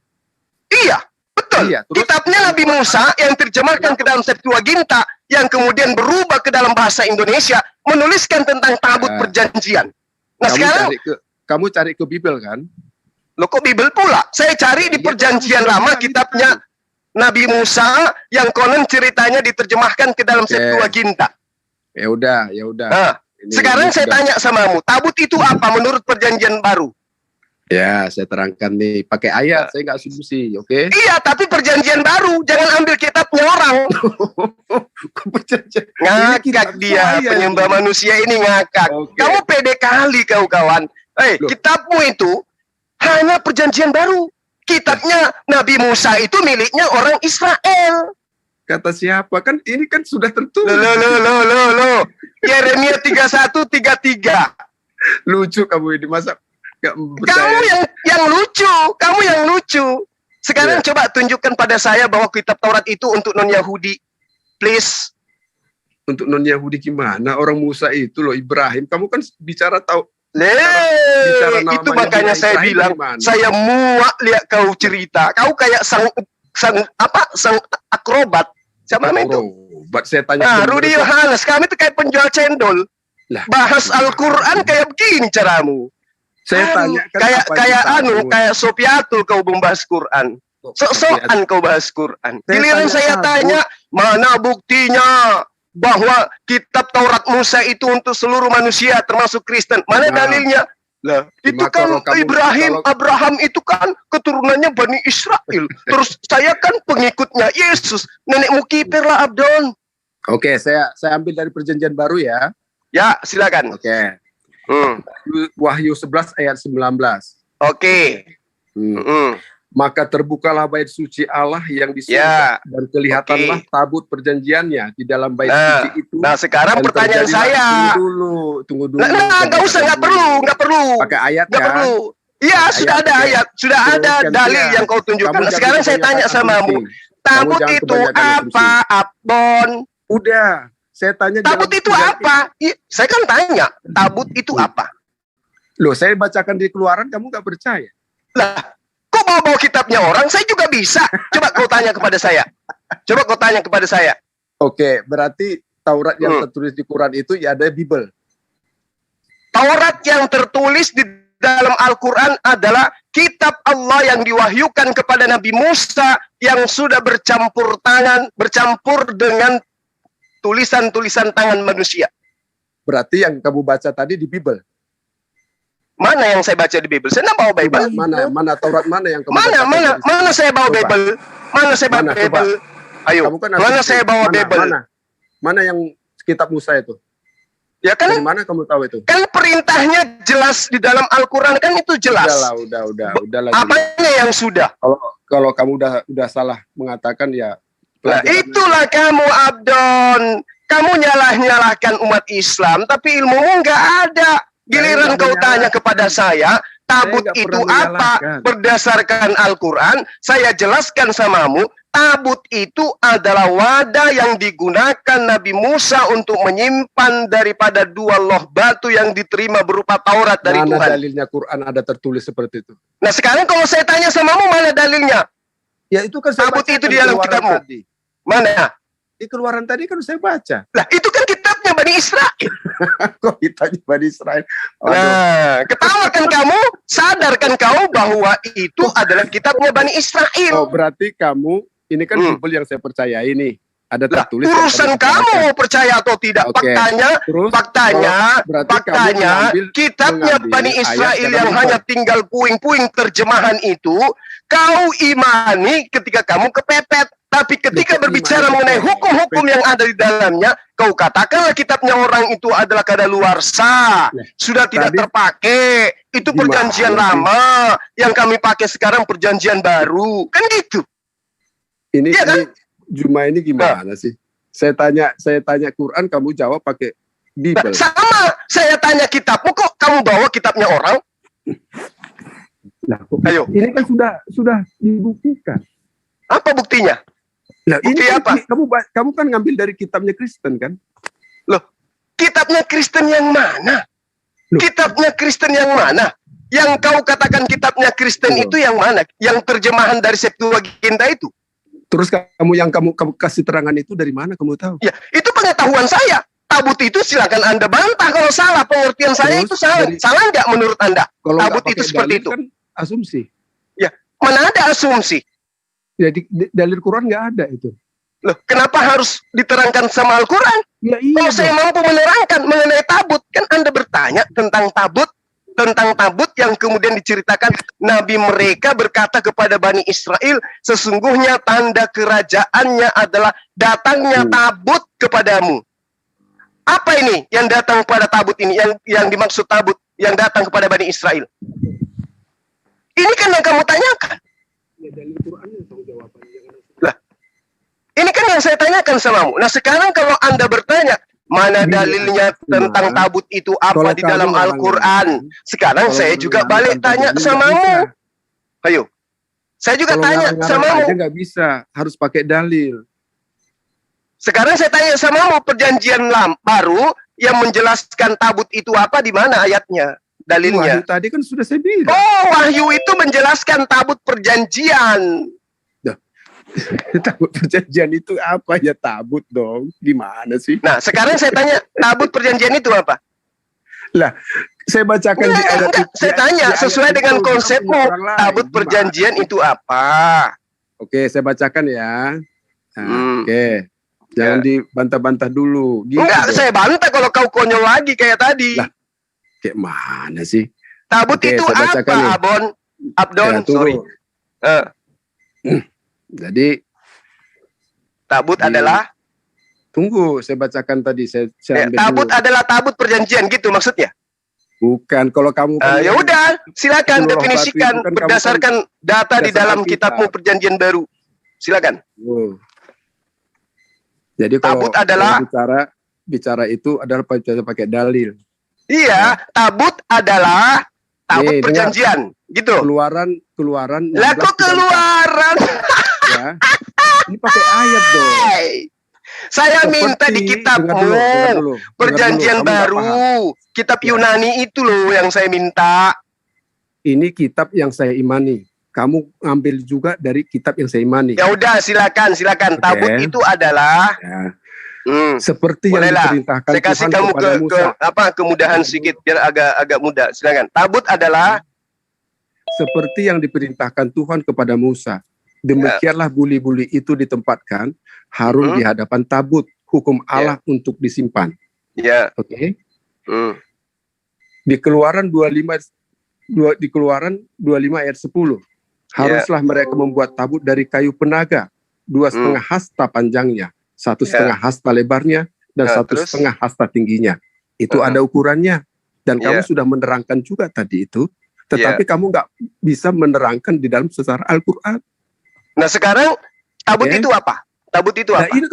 Iya, betul. Iya, kitabnya Nabi Musa yang terjemahkan ke dalam Septuaginta yang kemudian berubah ke dalam bahasa Indonesia menuliskan tentang tabut perjanjian. Nah, sekarang kamu cari ke Bible kan? Loh, kok Bible pula? Saya cari di perjanjian lama kitabnya Nabi Musa yang konon ceritanya diterjemahkan ke dalam Septuaginta. Ya udah. Nah, sekarang saya tanya samamu, tabut itu apa menurut perjanjian baru? Ya, saya terangkan nih, pakai ayat, saya nggak asumsi, oke? Iya, tapi perjanjian baru, jangan ambil kitabnya orang. Ngakak dia, penyembah manusia ini ngakak. Kamu pede kali kau kawan. Kitabmu itu hanya perjanjian baru. Kitabnya Nabi Musa itu miliknya orang Israel. Kata siapa? Kan ini kan sudah tertulis. Loh. Yeremia 31:33. Lucu kamu ini, masa gak percaya? Kamu yang lucu. Sekarang coba tunjukkan pada saya bahwa kitab Taurat itu untuk non-Yahudi. Please. Untuk non-Yahudi gimana? Orang Musa itu loh, Ibrahim. Kamu kan bicara tahu Itu makanya saya bilang, saya muak lihat kau cerita. Kau kayak sang akrobat. Siapa namanya itu? Saya tanya Rudi Yohanes, kami itu kayak penjual cendol. Bahas Al-Quran kayak begini caramu. Saya tanya kayak Sopiatul kau membahas Quran. Sok-sokan kau bahas Quran. Giliran saya tanya, mana buktinya bahwa kitab Taurat Musa itu untuk seluruh manusia termasuk Kristen? Mana dalilnya? Lah, itu kan Abraham itu kan keturunannya Bani Israel. Terus saya kan pengikutnya Yesus. Nenekmu kiper lah, Abdon. Oke, saya ambil dari Perjanjian Baru ya. Ya, silakan. Oke. Wahyu 11 ayat 19. Oke. Maka terbukalah bait suci Allah yang di surga, dan kelihatanlah tabut perjanjiannya di dalam bait suci itu. Nah, sekarang pertanyaan saya. Tunggu dulu. Nggak usah, nggak perlu. Pakai ayat nggak perlu. Iya, sudah ada ayat, sudah ada dalil yang kau tunjukkan. Sekarang saya tanya samamu, tabut itu apa, Abon? Udah, saya tanya. Tabut itu apa? Saya kan tanya, tabut itu apa? Loh, saya bacakan di Keluaran, kamu nggak percaya? Lah, kok bawa kitabnya orang? Saya juga bisa. Coba kau tanya kepada saya. Oke, berarti Taurat yang tertulis di Quran itu ya ada Bible. Taurat yang tertulis di dalam Al-Quran adalah kitab Allah yang diwahyukan kepada Nabi Musa yang sudah bercampur dengan tulisan-tulisan tangan manusia. Berarti yang kamu baca tadi di Bible. Mana yang saya baca di Bible? Saya bawa Bible. Mana Taurat mana yang kamu mana saya bawa Bible? Mana saya bawa Bible? Ayo. Mana saya bawa Bible? Mana yang kitab Musa itu? Ya kan? Dari mana kamu tahu itu? Kan perintahnya jelas di dalam Al-Quran, kan itu jelas. Udah. Apanya yang sudah? Kalau kamu udah salah mengatakan ya. Nah, itulah kamu, Abdon. Kamu nyalahkan umat Islam, tapi ilmumu nggak ada. Giliran kau tanya kepada saya, tabut itu apa? Berdasarkan Al-Quran, saya jelaskan samamu, tabut itu adalah wadah yang digunakan Nabi Musa untuk menyimpan daripada dua loh batu yang diterima berupa Taurat dari Tuhan. Mana dalilnya Quran ada tertulis seperti itu? Nah, sekarang kalau saya tanya samamu, mana dalilnya? Ya itu kan tabut itu di dalam kitabmu. Mana? Di Keluaran tadi kan saya baca. Lah, itu kan kitabnya Bani Israel. Kok kitabnya Bani Israel? Nah, ketawakan kamu, sadarkan kau bahwa itu adalah kitabnya Bani Israel. Oh, berarti kamu, ini kan Bible yang saya percaya ini. Ada tertulis. Urusan kamu mau percaya atau tidak. Faktanya, kitabnya Bani Israel yang hanya tinggal puing-puing terjemahan itu, kau imani ketika kamu kepepet. Tapi ketika berbicara mengenai hukum-hukum yang ada di dalamnya, kau katakanlah kitabnya orang itu adalah kadaluarsa, sudah tidak terpakai. Itu perjanjian lama, yang kami pakai sekarang perjanjian baru, kan gitu. Ini Juma ini gimana sih? Saya tanya Quran, kamu jawab pakai Bible. Sama, saya tanya kitabmu, kok kamu bawa kitabnya orang? Ayo. Ini kan sudah dibuktikan. Apa buktinya? Nah, bukti apa? Kamu kan ngambil dari kitabnya Kristen kan? Loh, kitabnya Kristen yang mana? Kitabnya Kristen yang mana? Yang kau katakan kitabnya Kristen itu yang mana? Yang terjemahan dari Septuaginta itu? Terus kamu kasih terangan itu dari mana kamu tahu? Ya, itu pengetahuan saya. Tabut itu silakan Anda bantah kalau salah. Pengertian saya itu salah. Salah nggak menurut Anda? Kalau tabut itu seperti itu. Kan asumsi. Ya, mana ada asumsi? Ya, di dalil Quran nggak ada itu. Loh, kenapa harus diterangkan sama Al-Quran? Ya, iya. Kalau saya mampu menerangkan mengenai tabut, kan Anda bertanya tentang tabut yang kemudian diceritakan Nabi mereka berkata kepada Bani Israel, sesungguhnya tanda kerajaannya adalah datangnya tabut kepadamu. Apa ini yang datang pada tabut ini? Yang dimaksud tabut yang datang kepada Bani Israel? Ini kan yang kamu tanyakan. Lah, ini kan yang saya tanyakan samamu. Nah, sekarang kalau Anda bertanya, mana dalilnya tentang tabut itu apa di dalam Al-Quran? Sekarang saya juga balik tanya samamu. Ayo, saya juga tanya samamu. Nggak bisa, harus pakai dalil. Sekarang saya tanya samamu, perjanjian baru yang menjelaskan tabut itu apa, di mana ayatnya? dalilnya? Wahyu tadi kan sudah saya bilang. Oh, Wahyu itu menjelaskan tabut perjanjian. Tabut perjanjian itu apa ya? Tabut dong, gimana sih? Nah, sekarang saya tanya, tabut perjanjian itu apa? Lah, saya bacakan di ayat itu. Saya tanya sesuai dengan konsepmu, tabut perjanjian itu apa? Oke, saya bacakan ya. Nah, oke. Jangan dibantah-bantah dulu. Gitu enggak, saya bantah kalau kau konyol lagi kayak tadi. Lah, kayak mana sih? Tabut itu apa, Abdon? Ya, sorry. Jadi tabut adalah, tunggu, saya bacakan tadi. Saya tabut adalah tabut perjanjian gitu maksudnya? Bukan, kalau kamu ya udah, silakan definisikan berdasarkan data di dalam kitabmu Perjanjian Baru. Silakan. Jadi kalau tabut adalah bicara itu adalah pakai dalil. Iya, tabut adalah tabut perjanjian, gitu. Keluaran. Lah kok keluaran? Ya. Ini pakai ayat dong. Saya minta di kitabmu Perjanjian Baru, kitab Yunani itu loh yang saya minta. Ini kitab yang saya imani. Kamu ambil juga dari kitab yang saya imani. Ya udah, silakan. Tabut itu adalah seperti yang diperintahkan saya kasih Tuhan kamu kepada Musa. Kemudahan sedikit biar agak mudah. Silakan. Tabut adalah seperti yang diperintahkan Tuhan kepada Musa. Demikianlah buli-buli itu ditempatkan Harun di hadapan tabut hukum Allah untuk disimpan. Ya. Oke. Di Keluaran 25 ayat 10. Haruslah mereka membuat tabut dari kayu penaga 2,5 hasta panjangnya, 1,5 hasta lebarnya, dan 1,5 hasta tingginya. Itu ada ukurannya. Dan kamu sudah menerangkan juga tadi itu. Tetapi kamu nggak bisa menerangkan di dalam secara Al-Quran. Nah sekarang tabut itu apa? Tabut itu apa? Nah ini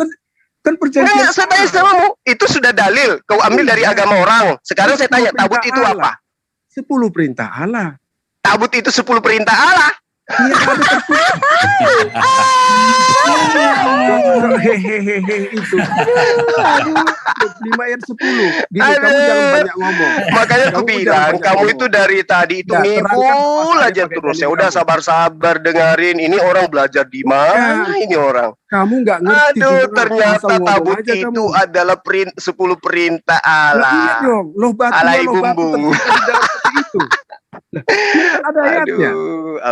kan perjanjian. Saya tanya samamu, itu sudah dalil. Kau ambil dari agama orang. Sekarang saya tanya, tabut itu apa? 10 perintah Allah. Tabut itu 10 perintah Allah. Hehehe itu. 5 ayat 10. Gini, kamu jangan banyak ngomong. Makanya aku bilang kamu itu dari tadi itu ngibul aja terus. Ya udah sabar-sabar dengerin. Ini orang belajar di mana ini orang? Kamu nggak ngerti. Ternyata tabut itu adalah 10 perintah Allah. Alai bumbung. Itu. Nah, ada ayatnya.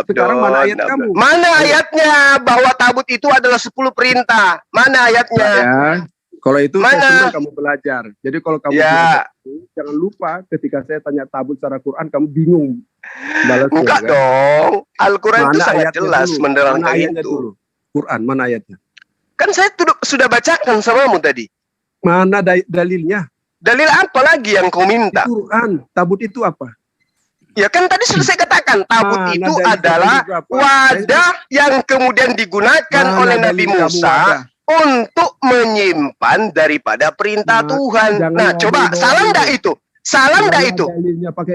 Sekarang mana ayat kamu? Mana ayatnya bahwa tabut itu adalah 10 perintah? Mana ayatnya? Ya, kalau itu saya senang kamu belajar. Jadi kalau kamu belajar, jangan lupa ketika saya tanya tabut secara Quran, kamu bingung. Enggak dong. Al-Quran itu sangat jelas menerangkan itu. Dulu? Quran, mana ayatnya? Kan saya sudah bacakan samamu tadi. Mana dalilnya? Dalil apa lagi yang kau minta? Quran, tabut itu apa? Ya kan tadi sudah saya katakan tabut itu adalah wadah yang kemudian digunakan oleh Nabi Musa untuk menyimpan daripada perintah Tuhan. Nah coba salah enggak itu? Salah enggak itu?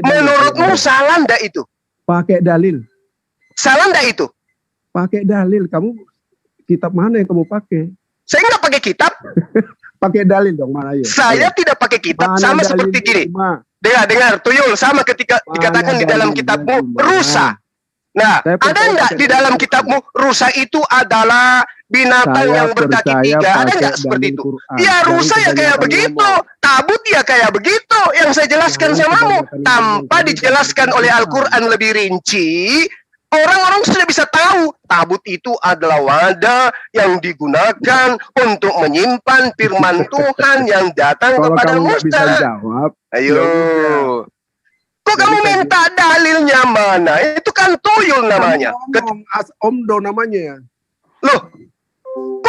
Menurutmu salah enggak itu? Pakai dalil. Salah enggak itu? Pakai dalil. Kamu kitab mana yang kamu pakai? Saya enggak pakai kitab. Pakai dalil dong, mana ya? Saya tidak pakai kitab, sama seperti gini. Dengar, tuyul, sama ketika dikatakan di dalam kitabmu rusa. Nah, ada enggak di dalam kitabmu rusa itu adalah binatang yang berkaki 3? Ada enggak seperti itu? Ya rusa ya kayak begitu, tabut ya kayak begitu. Yang saya jelaskan samamu tanpa dijelaskan oleh Al-Quran lebih rinci. Orang-orang sudah bisa tahu tabut itu adalah wadah yang digunakan untuk menyimpan firman Tuhan yang datang kepada Musa. Ayo. Kok kamu minta dalilnya mana? Itu kan tuyul namanya. Omdo namanya. Loh,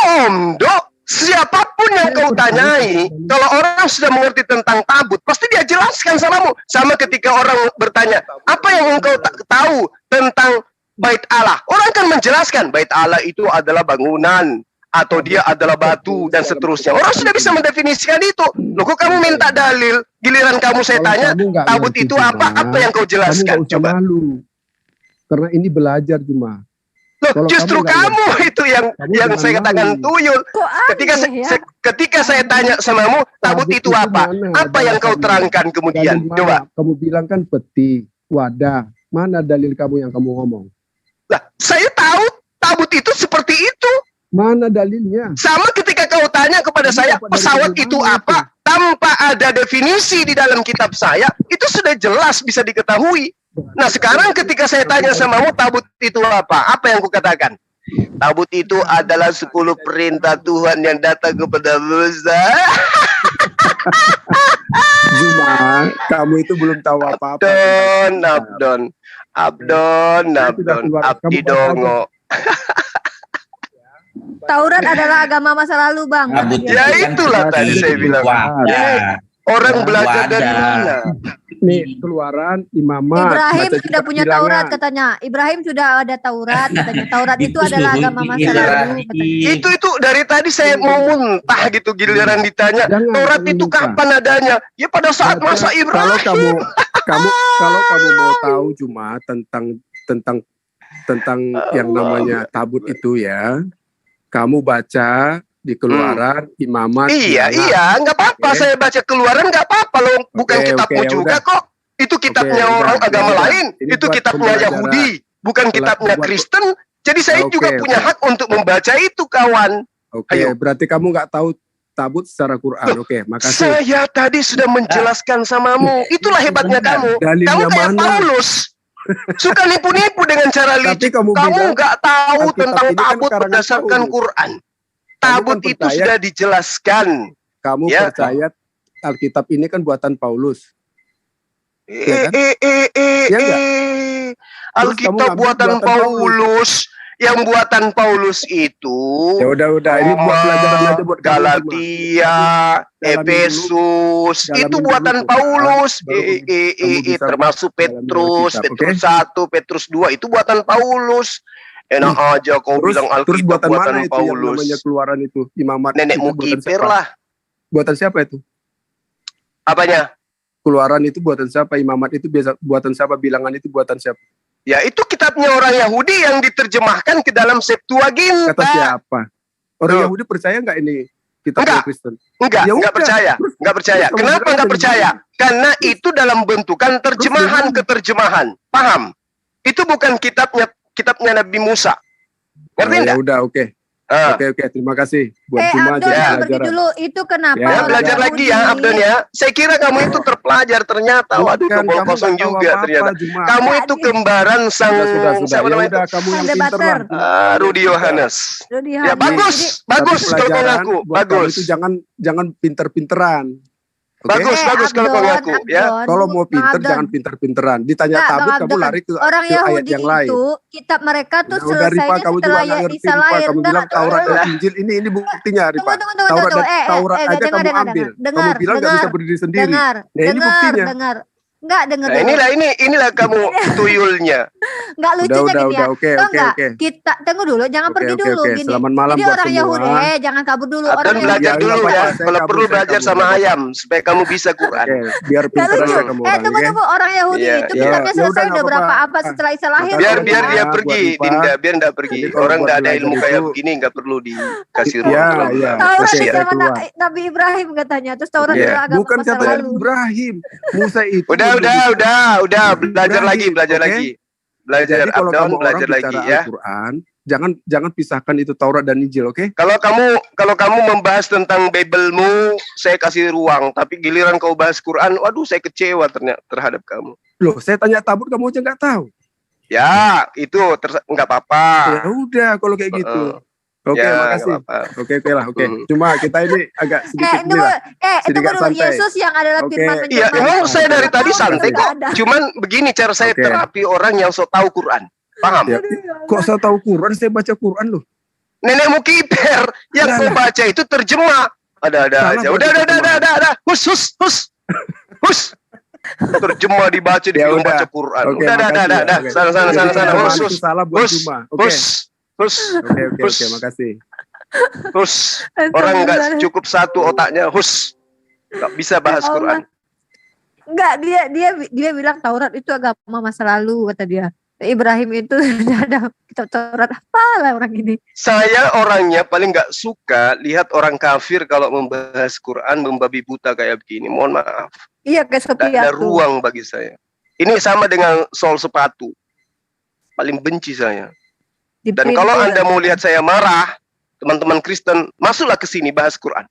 Omdo? Siapapun yang kau tanyai, kalau orang sudah mengerti tentang tabut, pasti dia jelaskan samamu. Sama ketika orang bertanya, apa yang engkau tahu tentang Bait Allah? Orang kan menjelaskan Bait Allah itu adalah bangunan atau dia adalah batu dan seterusnya. Orang sudah bisa mendefinisikan itu. Loh kok kamu minta dalil? Giliran kamu saya tanya, tabut itu apa? Apa yang kau jelaskan? Coba. Malu. Karena ini belajar cuma. Loh, justru kamu itu yang saya katakan tuyul. Ketika saya tanya samamu, tabut itu apa? Apa yang kau terangkan kemudian? Coba. Kamu bilang kan peti, wadah. Mana dalil kamu yang kamu ngomong? Lah, saya tahu tabut itu seperti itu. Mana dalilnya? Sama ketika kau tanya kepada saya, pesawat itu apa? Tanpa ada definisi di dalam kitab saya, itu sudah jelas bisa diketahui. Nah, sekarang ketika saya tanya samamu, tabut itu apa? Apa yang kukatakan? Tabut itu adalah 10 perintah Tuhan yang datang kepada Musa. Zuma, kamu itu belum tahu apa-apa. Abdon, Abdi Dongo. Taurat adalah agama masa lalu, Bang. Ya itulah tadi saya bilang. Orang belajar dari mana? Nih, Keluaran, Imamat. Ibrahim sudah punya Taurat katanya. Ibrahim sudah ada Taurat katanya. Taurat itu adalah agama masa lalu katanya. Itu dari tadi saya mau muntah gitu giliran ditanya. Taurat itu kapan adanya? Ya pada saat masa Ibrahim. Kalau kamu mau tahu cuma tentang yang namanya tabut itu ya, kamu baca di Keluaran, Imamat. Iya, nggak apa-apa. Saya baca Keluaran nggak apa-apa loh. Bukan kitabmu juga kok. Itu kitabnya orang agama lain. Itu kitabnya Yahudi, bukan kitabnya Kristen. Jadi saya juga punya hak untuk membaca itu, kawan. Berarti kamu nggak tahu tabut secara Quran. Makasih. Saya tadi sudah menjelaskan samamu. Itulah hebatnya kamu. Kamu kayak Paulus. Suka nipu-nipu dengan cara licik. Kamu nggak tahu tentang tabut berdasarkan Quran. Tabut itu sudah dijelaskan. Kamu percaya Alkitab ini kan buatan Paulus. Alkitab buatan Paulus. Yang buatan Paulus itu ya udah ini buat pelajaran aja buat Galatia, Efesus, itu buatan Paulus. Termasuk Petrus, Petrus 1, Petrus 2 itu buatan Paulus. Enak aja kau bilang Alkitab buatan Paulus. Namanya Keluaran itu, Imamat. Nenekmu kiper lah. Buatan siapa itu? Apanya? Keluaran itu buatan siapa? Imamat itu biasa buatan siapa? Bilangan itu buatan siapa? Ya itu kitabnya orang Yahudi yang diterjemahkan ke dalam Septuaginta. Kata siapa? Orang Yahudi percaya nggak ini kitab Kristen? Enggak percaya. Enggak percaya. Kenapa enggak percaya? Karena itu dalam bentukan terjemahan ke terjemahan. Paham? Itu bukan kitabnya Nabi Musa. Ngerti enggak? Ya udah, oke. Oke, terima kasih buat cuma aja pelajaran. Dulu itu kenapa? Ya, belajar lagi ya, Abdon ya. Saya kira kamu itu terpelajar ternyata. Waduh, tombol kosong juga ternyata. Kamu itu kembaran sang siapa namanya? Kamu yang pinter lah. Rudy Yohanes. Ya bagus kalau kau ngaku. Bagus. Itu jangan pinter-pinteran. Bagus kalau kau ngaku ya. Kalau mau pinter jangan pinter-pinteran. Ditanya tabut kamu lari ke ayat yang lain. Itu kitab mereka tuh selesainya setelah Isa lahir. Kamu bilang Taurat dan Injil ini buktinya, Ripa. Taurat aja kamu ambil. Kamu bilang nggak bisa berdiri sendiri. Ini buktinya. Enggak dengar. Inilah kamu tuyulnya. Enggak lucunya gini ya. Oke. Kita tunggu dulu, jangan pergi dulu gini. Selamat malam jadi buat orang semua. Yahudi jangan kabur dulu. Dan belajar dulu ya. Kalau perlu belajar sama ayam supaya kamu bisa Quran. Biar pintar aja kamu. Tunggu orang Yahudi itu kitabnya selesai udah berapa apa setelah Isa lahir. Biar dia pergi, Dinda, biar enggak pergi. Orang enggak ada ilmu kayak begini enggak perlu dikasih ruang. Taurat zaman Nabi Ibrahim katanya. Terus Taurat adalah agama bukan kata Ibrahim. Musa itu. Udah belajar lagi. Belajar Abdon, belajar lagi ya. Al-Quran, jangan pisahkan itu Taurat dan Injil, oke? Kalau kamu membahas tentang Bible-mu, saya kasih ruang. Tapi giliran kau bahas Quran, waduh saya kecewa terhadap kamu. Loh, saya tanya tabut kamu aja nggak tahu. Ya, itu nggak apa-apa. Ya udah kalau kayak gitu. Oke, makasih. Oke lah. Cuma kita ini agak sedikit sedikit santai. Yesus yang adalah firman Iya, emang saya dari tadi santai kok. Cuman begini cara saya terapi orang yang sok tahu Quran. Paham? Ya, kok saya tahu Quran? Saya baca Quran loh. Nenekmu kiper yang kau baca itu terjemah. Ada aja. Udah. Hus. Terjemah dibaca di baca Quran. Udah. Sana. Hus. Oke, makasih. Hus, orang nggak cukup satu otaknya, nggak bisa bahas Quran. Enggak, dia bilang Taurat itu agama masa lalu kata dia. Ibrahim itu ada kitab Taurat apa lah orang ini. Saya orangnya paling nggak suka lihat orang kafir kalau membahas Quran membabi buta kayak begini. Mohon maaf. Iya, kayak seperti ada ruang bagi saya. Ini sama dengan soal sepatu. Paling benci saya. Dan kalau Anda mau lihat saya marah, teman-teman Kristen, masuklah ke sini bahas Quran.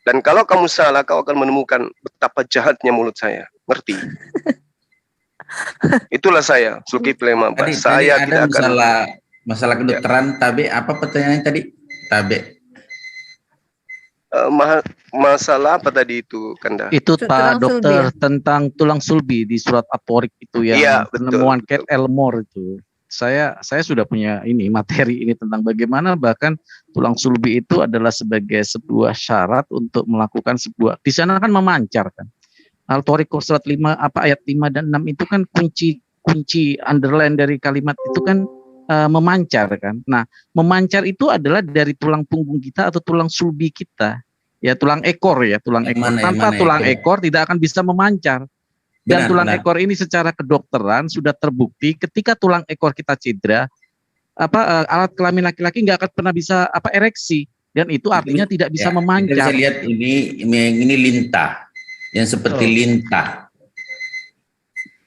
Dan kalau kamu salah, kau akan menemukan betapa jahatnya mulut saya. Ngerti? Itulah saya, Zulkifli Mamba. Saya tidak akan masalah kedokteran. Tabe, apa pertanyaannya tadi? Tabe. Masalah apa tadi itu, Kanda? Itu Pak Dokter tentang tulang sulbi di surat At-Tariq itu yang penemuan Kate Elmore itu. Saya sudah punya materi ini tentang bagaimana bahkan tulang sulbi itu adalah sebagai sebuah syarat untuk melakukan sebuah, di sana kan memancar kan. Al-Tariq surat 5 ayat 5 dan 6 itu kan kunci underline dari kalimat itu kan memancar kan. Nah, memancar itu adalah dari tulang punggung kita atau tulang sulbi kita. Ya, tulang ekor ya, tulang ekor. Tanpa tulang ekor tidak akan bisa memancar. Dan tulang ekor ini secara kedokteran sudah terbukti ketika tulang ekor kita cedera, alat kelamin laki-laki nggak akan pernah bisa ereksi, dan itu artinya tidak bisa memancar. Kita bisa lihat ini lintah yang seperti lintah.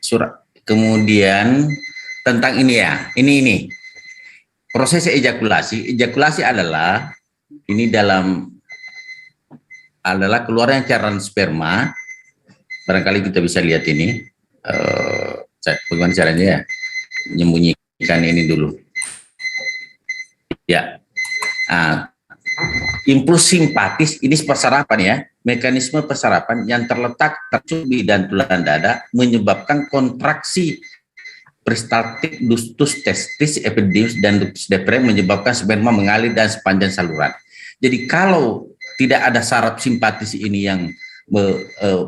Surat. Kemudian tentang ini ini proses ejakulasi adalah ini adalah keluarnya cairan sperma. Barangkali kita bisa lihat ini, bagaimana caranya ya, menyembunyikan ini dulu. Ya, impuls simpatis ini persarapan ya, mekanisme persarapan yang terletak tersubi dan tulang dada menyebabkan kontraksi peristaltik ductus testis epididymis dan ductus deferens menyebabkan sperma mengalir dan sepanjang saluran. Jadi kalau tidak ada saraf simpatis ini yang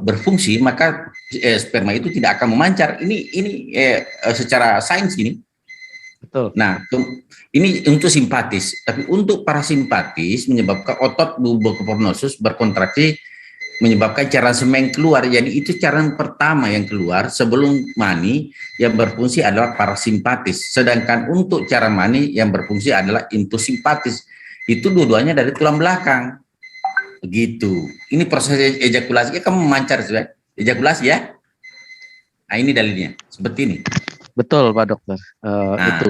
berfungsi, maka sperma itu tidak akan memancar. Ini secara sains ini. Betul. Nah, ini untuk simpatis, tapi untuk parasimpatis menyebabkan otot bubokopornosus berkontraksi menyebabkan cairan semen keluar. Jadi itu cairan pertama yang keluar sebelum mani yang berfungsi adalah parasimpatis. Sedangkan untuk cairan mani yang berfungsi adalah intusimpatis. Itu dua-duanya dari tulang belakang. Begitu. Ini proses ejakulasi. Kamu memancar sudah. Ejakulasi ya. Nah, ini dalilnya. Seperti ini. Betul Pak Dokter.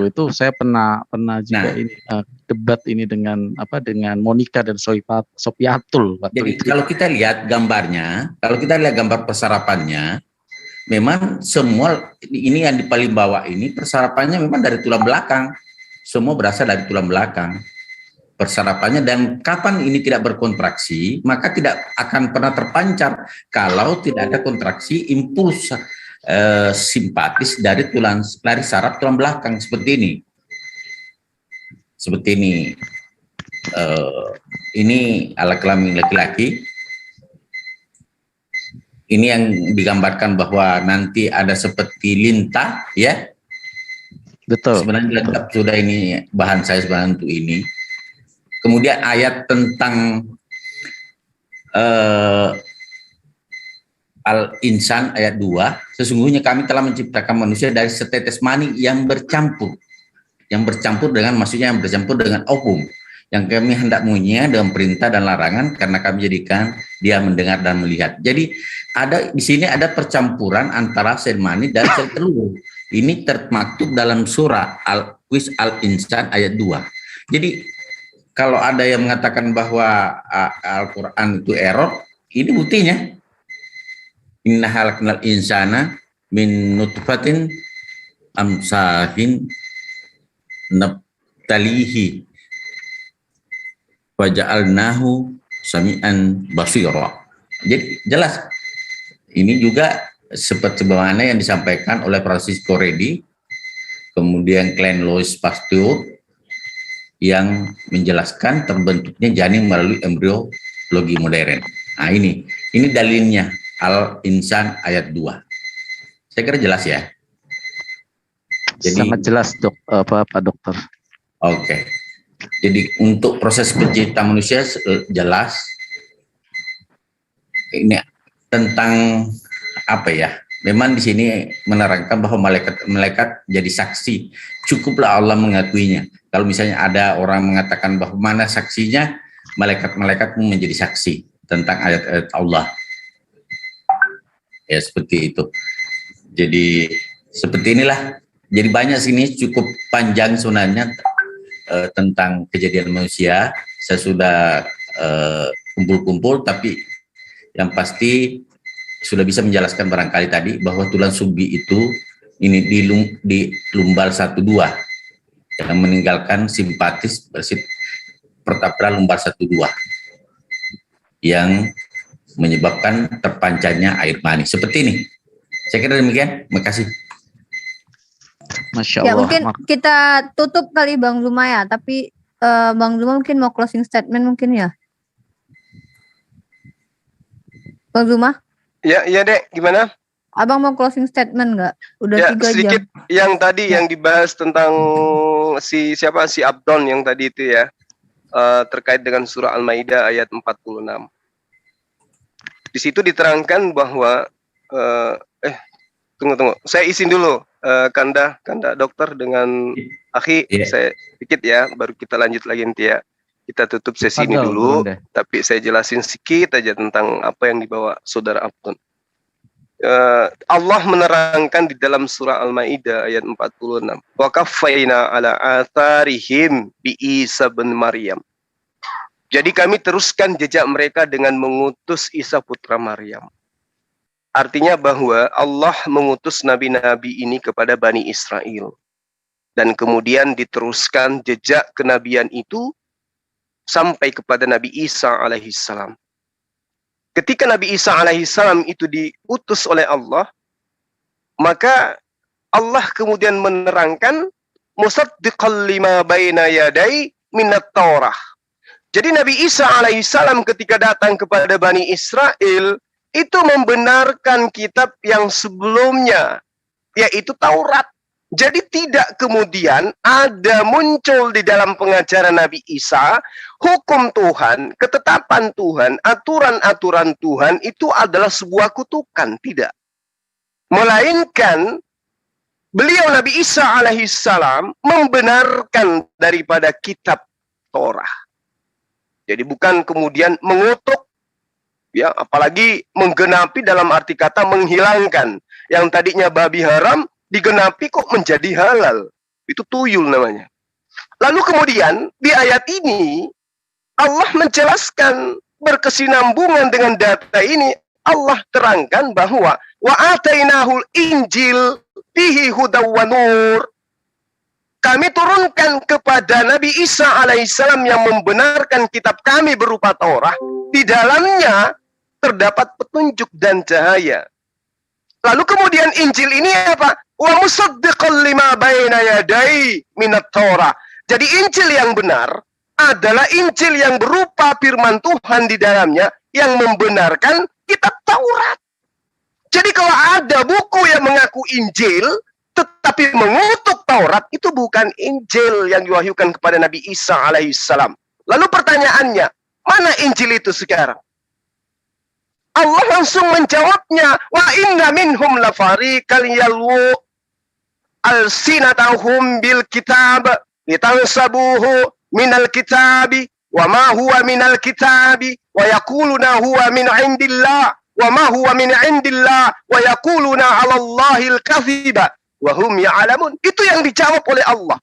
Itu saya pernah juga ini debat ini dengan Monica dan Sopiatul. Jadi kalau kita lihat gambarnya, kalau kita lihat gambar persarapannya, memang semua ini yang di paling bawah ini persarapannya memang dari tulang belakang. Semua berasal dari tulang belakang. Persarapannya, dan kapan ini tidak berkontraksi maka tidak akan pernah terpancar kalau tidak ada kontraksi impuls simpatis dari saraf tulang belakang seperti ini. Ini alat kelamin laki-laki. Ini yang digambarkan bahwa nanti ada seperti lintah ya. Betul. Sebenarnya sudah ini bahan saya sebenarnya untuk ini. Kemudian ayat tentang Al-Insan ayat 2, sesungguhnya kami telah menciptakan manusia dari setetes mani yang bercampur dengan ovum, yang kami hendak mengujinya dengan perintah dan larangan karena kami jadikan dia mendengar dan melihat. Jadi di sini ada percampuran antara sel mani dan sel telur. Ini termaktub dalam surah Al-Insan ayat 2. Jadi kalau ada yang mengatakan bahwa Al-Quran itu error, ini buktinya. Inna halaknal insana min nutfatin amsahin nabtalihi waja'alnahu sami'an basira. Jadi jelas. Ini juga seperti bagaimana yang disampaikan oleh Francisco Redi, kemudian Klein Louis Pasteur, yang menjelaskan terbentuknya janin melalui embriologi modern. Nah, ini dalilnya Al-Insan ayat 2. Saya kira jelas ya. Jadi, sangat jelas Pak Dokter. Oke. Jadi untuk proses penciptaan manusia jelas. Ini tentang apa ya? Memang di sini menerangkan bahwa malaikat jadi saksi. Cukuplah Allah mengakuinya. Kalau misalnya ada orang mengatakan bahwa mana saksinya, malaikat-malaikat pun menjadi saksi tentang ayat-ayat Allah. Ya seperti itu. Jadi seperti inilah. Jadi banyak sini cukup panjang sebenarnya tentang kejadian manusia. Saya sudah kumpul-kumpul, tapi yang pasti sudah bisa menjelaskan barangkali tadi bahwa tulang sulbi itu ini di lumbar 1-2 yang meninggalkan simpatis pertapra lumbar 1-2 yang menyebabkan terpancarnya air mani seperti ini. Saya kira demikian. Terima kasih. Masya Allah. Ya mungkin kita tutup kali Bang Zuma ya, tapi Bang Zuma mungkin mau closing statement mungkin ya. Bang Zuma? Ya Dek, gimana? Abang mau closing statement nggak? Udah ya, 3 jam. Sedikit yang tadi yang dibahas tentang si Abdon yang tadi itu ya, terkait dengan surah Al-Maidah ayat 46. Di situ diterangkan bahwa tunggu, saya izin dulu, Kanda dokter dengan Akhi, saya sedikit ya, baru kita lanjut lagi nanti ya. Kita tutup sesi ini dulu, tapi saya jelasin sedikit aja tentang apa yang dibawa saudara Abdon. Allah menerangkan di dalam surah Al-Maidah ayat 46. Wa kaffaina ala atharihim bi Isa bin Maryam. Jadi kami teruskan jejak mereka dengan mengutus Isa putra Maryam. Artinya bahwa Allah mengutus nabi-nabi ini kepada Bani Israel. Dan kemudian diteruskan jejak kenabian itu sampai kepada Nabi Isa alaihissalam. Ketika Nabi Isa alaihissalam itu diutus oleh Allah, maka Allah kemudian menerangkan musaddiqal lima baina yadai minat Taurah. Jadi Nabi Isa alaihissalam ketika datang kepada Bani Israel itu membenarkan kitab yang sebelumnya, yaitu Taurat. Jadi tidak kemudian ada muncul di dalam pengajaran Nabi Isa hukum Tuhan, ketetapan Tuhan, aturan-aturan Tuhan itu adalah sebuah kutukan, tidak. Melainkan beliau Nabi Isa alaihissalam membenarkan daripada kitab Torah. Jadi bukan kemudian mengutuk, ya, apalagi menggenapi dalam arti kata menghilangkan. Yang tadinya babi haram digenapi kok menjadi halal. Itu tuyul namanya. Lalu kemudian di ayat ini Allah menjelaskan berkesinambungan dengan data ini. Allah terangkan bahwa wa atainahul injil fihi hudaw wa nur. Kami turunkan kepada Nabi Isa alaihissalam yang membenarkan kitab kami berupa Taurat. Di dalamnya terdapat petunjuk dan cahaya. Lalu kemudian Injil ini apa? Wa musaddiqal lima baina yadai minat Torah. Jadi Injil yang benar adalah Injil yang berupa firman Tuhan di dalamnya yang membenarkan kitab Taurat. Jadi kalau ada buku yang mengaku Injil tetapi mengutuk Taurat, itu bukan Injil yang diwahyukan kepada Nabi Isa alaihissalam. Lalu pertanyaannya, mana Injil itu sekarang? Allah langsung menjawabnya, wa inna minhum lafariqal yalwu alsinatahum bil kitab litansabuhu minal kitabi wa ma huwa minal kitabi wa yaquluna huwa min indillah wa ma huwa min indillah wa yaquluna 'ala Allahil kadhiba wa hum ya'lamun. Itu yang dijawab oleh Allah.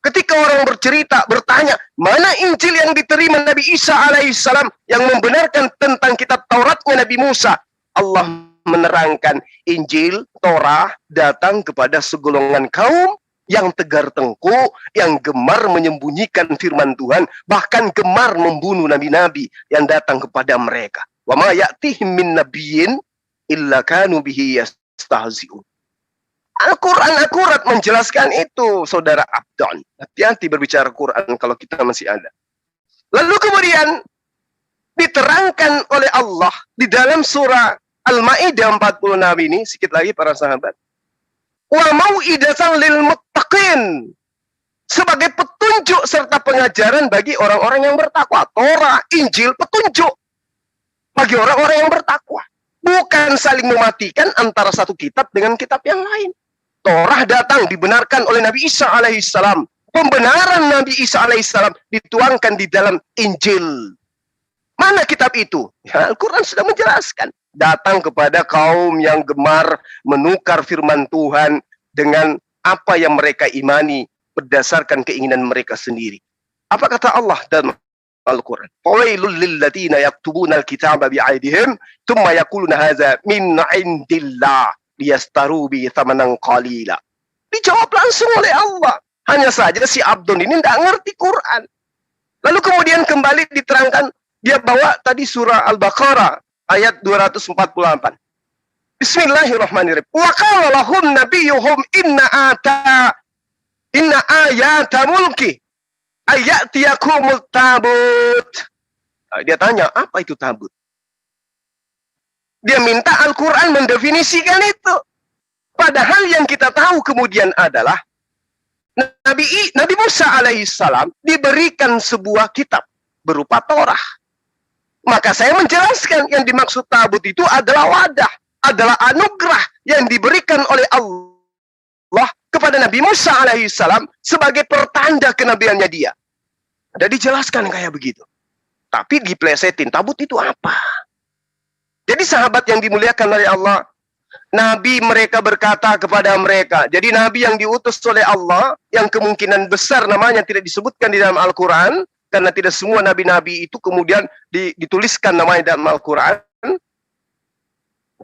Ketika orang bercerita, bertanya, mana Injil yang diterima Nabi Isa alaihissalam yang membenarkan tentang kitab Tauratnya Nabi Musa? Allah menerangkan Injil, Torah datang kepada segolongan kaum yang tegar tengkuk, yang gemar menyembunyikan firman Tuhan, bahkan gemar membunuh nabi-nabi yang datang kepada mereka. Wa ma ya'tihim min nabiyyin illa kanu bihi yastahzi'un. Al-Quran akurat menjelaskan itu, saudara Abdon. Hati-hati berbicara Quran kalau kita masih ada. Lalu kemudian diterangkan oleh Allah di dalam surah Al-Maidah 46 ini, sedikit lagi para sahabat. Wa mau'idatan lil muttaqin. Sebagai petunjuk serta pengajaran bagi orang-orang yang bertakwa. Torah, Injil, petunjuk bagi orang-orang yang bertakwa. bukan saling mematikan antara satu kitab dengan kitab yang lain. Torah datang dibenarkan oleh Nabi Isa alaihissalam. Pembenaran Nabi Isa alaihissalam dituangkan di dalam Injil. Mana kitab itu? Ya, Al-Quran sudah menjelaskan. Datang kepada kaum yang gemar menukar firman Tuhan dengan apa yang mereka imani berdasarkan keinginan mereka sendiri. Apa kata Allah dalam Al-Quran? Fawailul lilladzina yaktubuna al-kitaba bi'aydihim thumma yaquluna hadza min 'indillah liyastaru bi thamanan qalila. Dijawab langsung oleh Allah. Hanya saja si Abdon ini tidak ngerti Quran. Lalu kemudian kembali diterangkan, dia bawa tadi surah Al-Baqarah ayat 248. Bismillahirrahmanirrahim. Wa qala lahum nabiyyuhum inna ayata mulki ayatiyakumut tabut. Dia tanya, apa itu tabut? Dia minta Al-Quran mendefinisikan itu. Padahal yang kita tahu kemudian adalah Nabi Musa alaihissalam diberikan sebuah kitab berupa Torah. Maka saya menjelaskan yang dimaksud tabut itu adalah wadah, adalah anugerah yang diberikan oleh Allah kepada Nabi Musa alaihissalam sebagai pertanda kenabiannya dia. Ada dijelaskan kayak begitu. Tapi diplesetin, tabut itu apa? Jadi sahabat yang dimuliakan oleh Allah, Nabi mereka berkata kepada mereka, jadi Nabi yang diutus oleh Allah, yang kemungkinan besar namanya tidak disebutkan di dalam Al-Quran, karena tidak semua nabi-nabi itu kemudian dituliskan namanya dalam Al-Quran,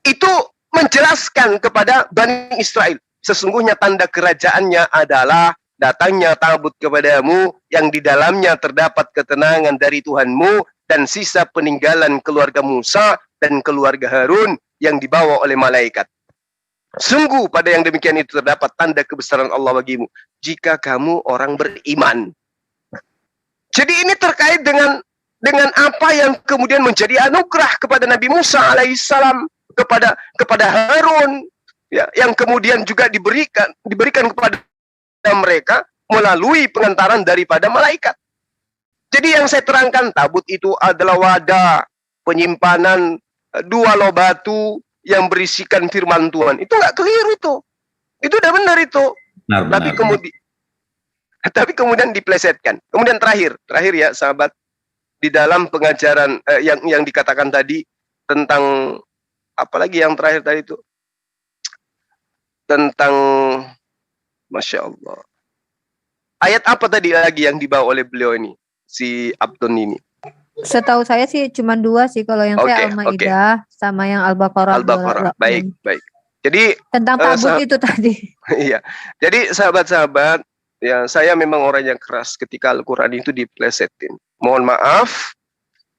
itu menjelaskan kepada Bani Israel, sesungguhnya tanda kerajaannya adalah datangnya tabut kepadamu yang di dalamnya terdapat ketenangan dari Tuhanmu dan sisa peninggalan keluarga Musa dan keluarga Harun yang dibawa oleh malaikat. Sungguh pada yang demikian itu terdapat tanda kebesaran Allah bagimu jika kamu orang beriman. Jadi ini terkait dengan apa yang kemudian menjadi anugerah kepada Nabi Musa alaihissalam, kepada Harun, ya, yang kemudian juga diberikan kepada mereka melalui pengantaran daripada malaikat. Jadi yang saya terangkan, tabut itu adalah wadah penyimpanan 2 loh batu yang berisikan firman Tuhan. Itu nggak keliru itu. Itu udah benar itu. Benar, tapi kemudian diplesetkan. Kemudian terakhir ya sahabat, di dalam pengajaran yang dikatakan tadi tentang apalagi yang terakhir tadi itu tentang Masya Allah. Ayat apa tadi lagi yang dibawa oleh beliau ini, si Abdon ini? Setahu saya sih cuma 2 sih, kalau yang saya Al-Maidah sama yang Al-Baqarah. Baik. Jadi tentang tabut itu tadi. Iya. Jadi sahabat-sahabat, ya saya memang orang yang keras ketika Al-Quran itu diplesetin. Mohon maaf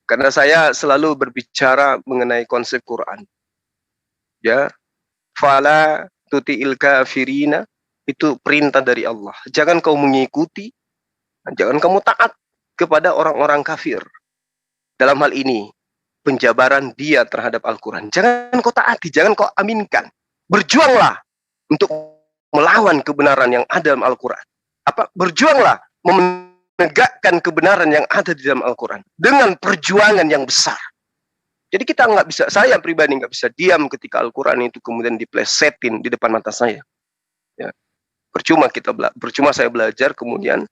karena saya selalu berbicara mengenai konsep Quran. Ya. Fala tuti'il kafirina, itu perintah dari Allah. Jangan kau mengikuti, jangan kamu taat kepada orang-orang kafir. Dalam hal ini, penjabaran dia terhadap Al-Quran. Jangan kau taati, jangan kau aminkan. Berjuanglah untuk melawan kebenaran yang ada dalam Al-Quran. Berjuanglah menegakkan kebenaran yang ada di dalam Al-Quran. Dengan perjuangan yang besar. Jadi kita nggak bisa, saya pribadi nggak bisa diam ketika Al-Quran itu kemudian diplesetin di depan mata saya. Ya. Percuma saya belajar, kemudian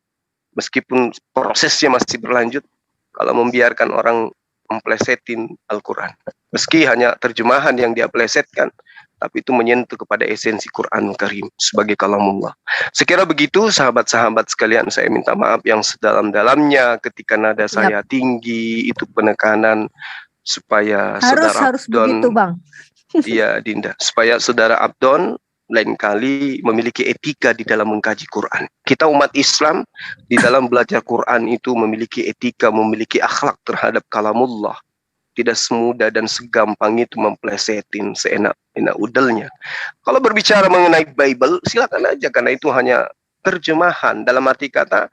meskipun prosesnya masih berlanjut, kalau membiarkan orang memplesetin Al-Quran. Meski hanya terjemahan yang dia plesetkan, tapi itu menyentuh kepada esensi Quran Karim sebagai kalamullah. Sekira begitu sahabat-sahabat sekalian, saya minta maaf yang sedalam-dalamnya ketika nada saya tinggi, itu penekanan supaya harus begitu Bang. Iya Dinda, supaya saudara Abdon lain kali memiliki etika di dalam mengkaji Quran. Kita umat Islam di dalam belajar Quran itu memiliki etika, memiliki akhlak terhadap kalamullah. Tidak semudah dan segampang itu memplesetin seenak-enak udelnya. Kalau berbicara mengenai Bible, silakan aja, karena itu hanya terjemahan. Dalam arti kata,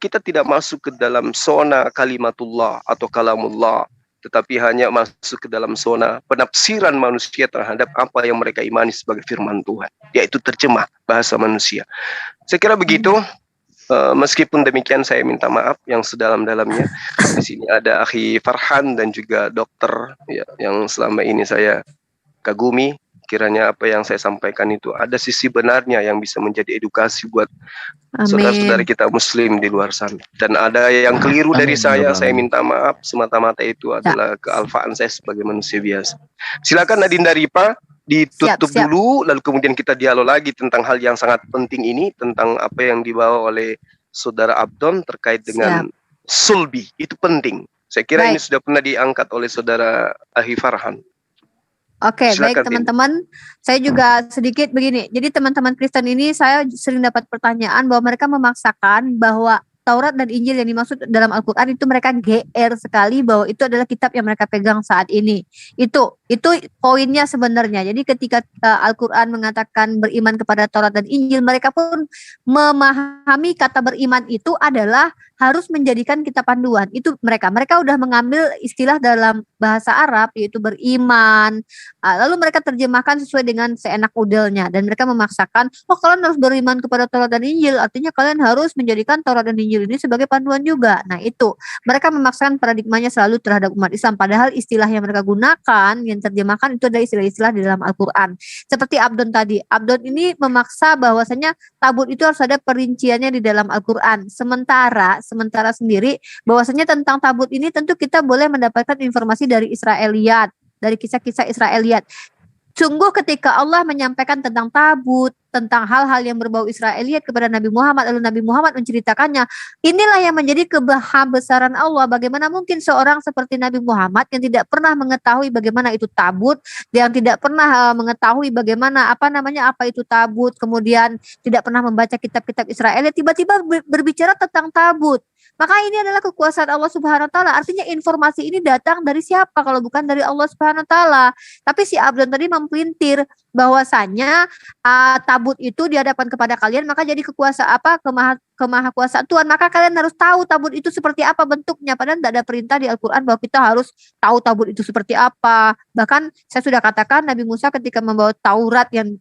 kita tidak masuk ke dalam zona kalimatullah atau kalamullah, tetapi hanya masuk ke dalam zona penafsiran manusia terhadap apa yang mereka imani sebagai firman Tuhan, yaitu terjemah bahasa manusia. Saya kira begitu. Meskipun demikian, saya minta maaf yang sedalam-dalamnya. Di sini ada Akhi Farhan dan juga dokter ya, yang selama ini saya kagumi. Kiranya apa yang saya sampaikan itu ada sisi benarnya yang bisa menjadi edukasi buat saudara-saudara kita muslim di luar sana. Dan ada yang keliru dari saya minta maaf. Semata-mata itu adalah kealfaan saya sebagai manusia biasa. Silakan Adinda Ripa ditutup dulu, lalu kemudian kita dialog lagi tentang hal yang sangat penting ini, tentang apa yang dibawa oleh saudara Abdon terkait dengan sulbi. Itu penting. Saya kira ini sudah pernah diangkat oleh saudara Ahi Farhan. Oke, baik teman-teman. Saya juga sedikit begini. Jadi teman-teman Kristen ini saya sering dapat pertanyaan bahwa mereka memaksakan bahwa Taurat dan Injil yang dimaksud dalam Al-Quran itu mereka GR sekali bahwa itu adalah kitab yang mereka pegang saat ini. Itu poinnya sebenarnya. Jadi ketika Al-Quran mengatakan beriman kepada Taurat dan Injil, mereka pun memahami kata beriman itu adalah harus menjadikan kitab panduan. Itu mereka udah mengambil istilah dalam bahasa Arab yaitu beriman. Lalu mereka terjemahkan sesuai dengan seenak udelnya dan mereka memaksakan, kalian harus beriman kepada Taurat dan Injil, artinya kalian harus menjadikan Taurat dan Injil ini sebagai panduan juga. Nah itu, mereka memaksakan paradigmanya selalu terhadap umat Islam, padahal istilah yang mereka gunakan, yang terjemahkan itu adalah istilah-istilah di dalam Al-Quran. Seperti Abdon tadi, Abdon ini memaksa bahwasanya tabut itu harus ada perinciannya di dalam Al-Quran. Sementara sendiri bahwasanya tentang tabut ini tentu kita boleh mendapatkan informasi dari Israiliyat, dari kisah-kisah Israiliyat. Sungguh ketika Allah menyampaikan tentang tabut, tentang hal-hal yang berbau Israiliyat kepada Nabi Muhammad, lalu Nabi Muhammad menceritakannya, inilah yang menjadi kebesaran Allah. Bagaimana mungkin seorang seperti Nabi Muhammad yang tidak pernah mengetahui bagaimana itu tabut, yang tidak pernah mengetahui bagaimana apa itu tabut, kemudian tidak pernah membaca kitab-kitab Israiliyat, tiba-tiba berbicara tentang tabut. Maka ini adalah kekuasaan Allah Subhanahu wa taala. Artinya informasi ini datang dari siapa kalau bukan dari Allah Subhanahu wa taala. Tapi si Abdon tadi mempelintir bahwasanya tabut itu dihadapkan kepada kalian, maka jadi kemahakuasaan Tuhan. Maka kalian harus tahu tabut itu seperti apa bentuknya. Padahal tidak ada perintah di Al-Quran bahwa kita harus tahu tabut itu seperti apa. Bahkan saya sudah katakan Nabi Musa ketika membawa Taurat yang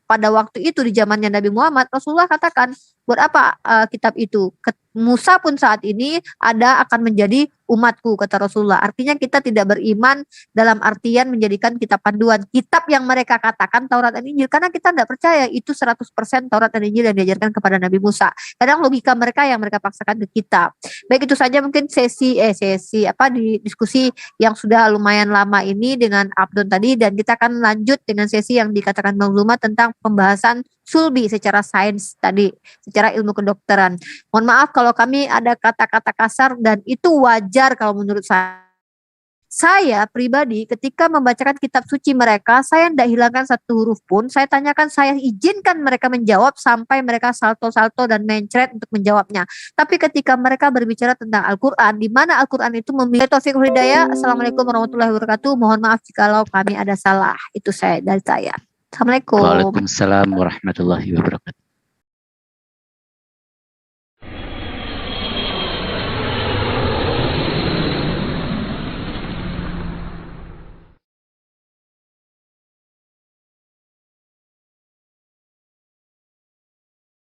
pada waktu itu di zamannya Nabi Muhammad, Rasulullah katakan, buat apa kitab itu? Musa pun saat ini akan menjadi umatku, kata Rasulullah. Artinya kita tidak beriman dalam artian menjadikan kitab panduan, kitab yang mereka katakan Taurat dan Injil, karena kita tidak percaya itu 100% Taurat dan Injil yang diajarkan kepada Nabi Musa. Kadang logika mereka yang mereka paksakan ke kita. Baik, itu saja mungkin sesi di diskusi yang sudah lumayan lama ini dengan Abdon tadi, dan kita akan lanjut dengan sesi yang dikatakan Bang Zuma tentang pembahasan sulbi secara sains tadi, secara ilmu kedokteran. Mohon maaf kalau kami ada kata-kata kasar dan itu wajar kalau menurut saya. Saya pribadi ketika membacakan kitab suci mereka, saya tidak hilangkan satu huruf pun. Saya tanyakan, saya izinkan mereka menjawab sampai mereka salto-salto dan mencret untuk menjawabnya. Tapi ketika mereka berbicara tentang Al-Quran, di mana Al-Quran itu memiliki taufik hidayah. Assalamualaikum warahmatullahi wabarakatuh. Mohon maaf jikalau kami ada salah. Itu dari saya. Assalamualaikum. Waalaikumsalam warahmatullahi wabarakatuh.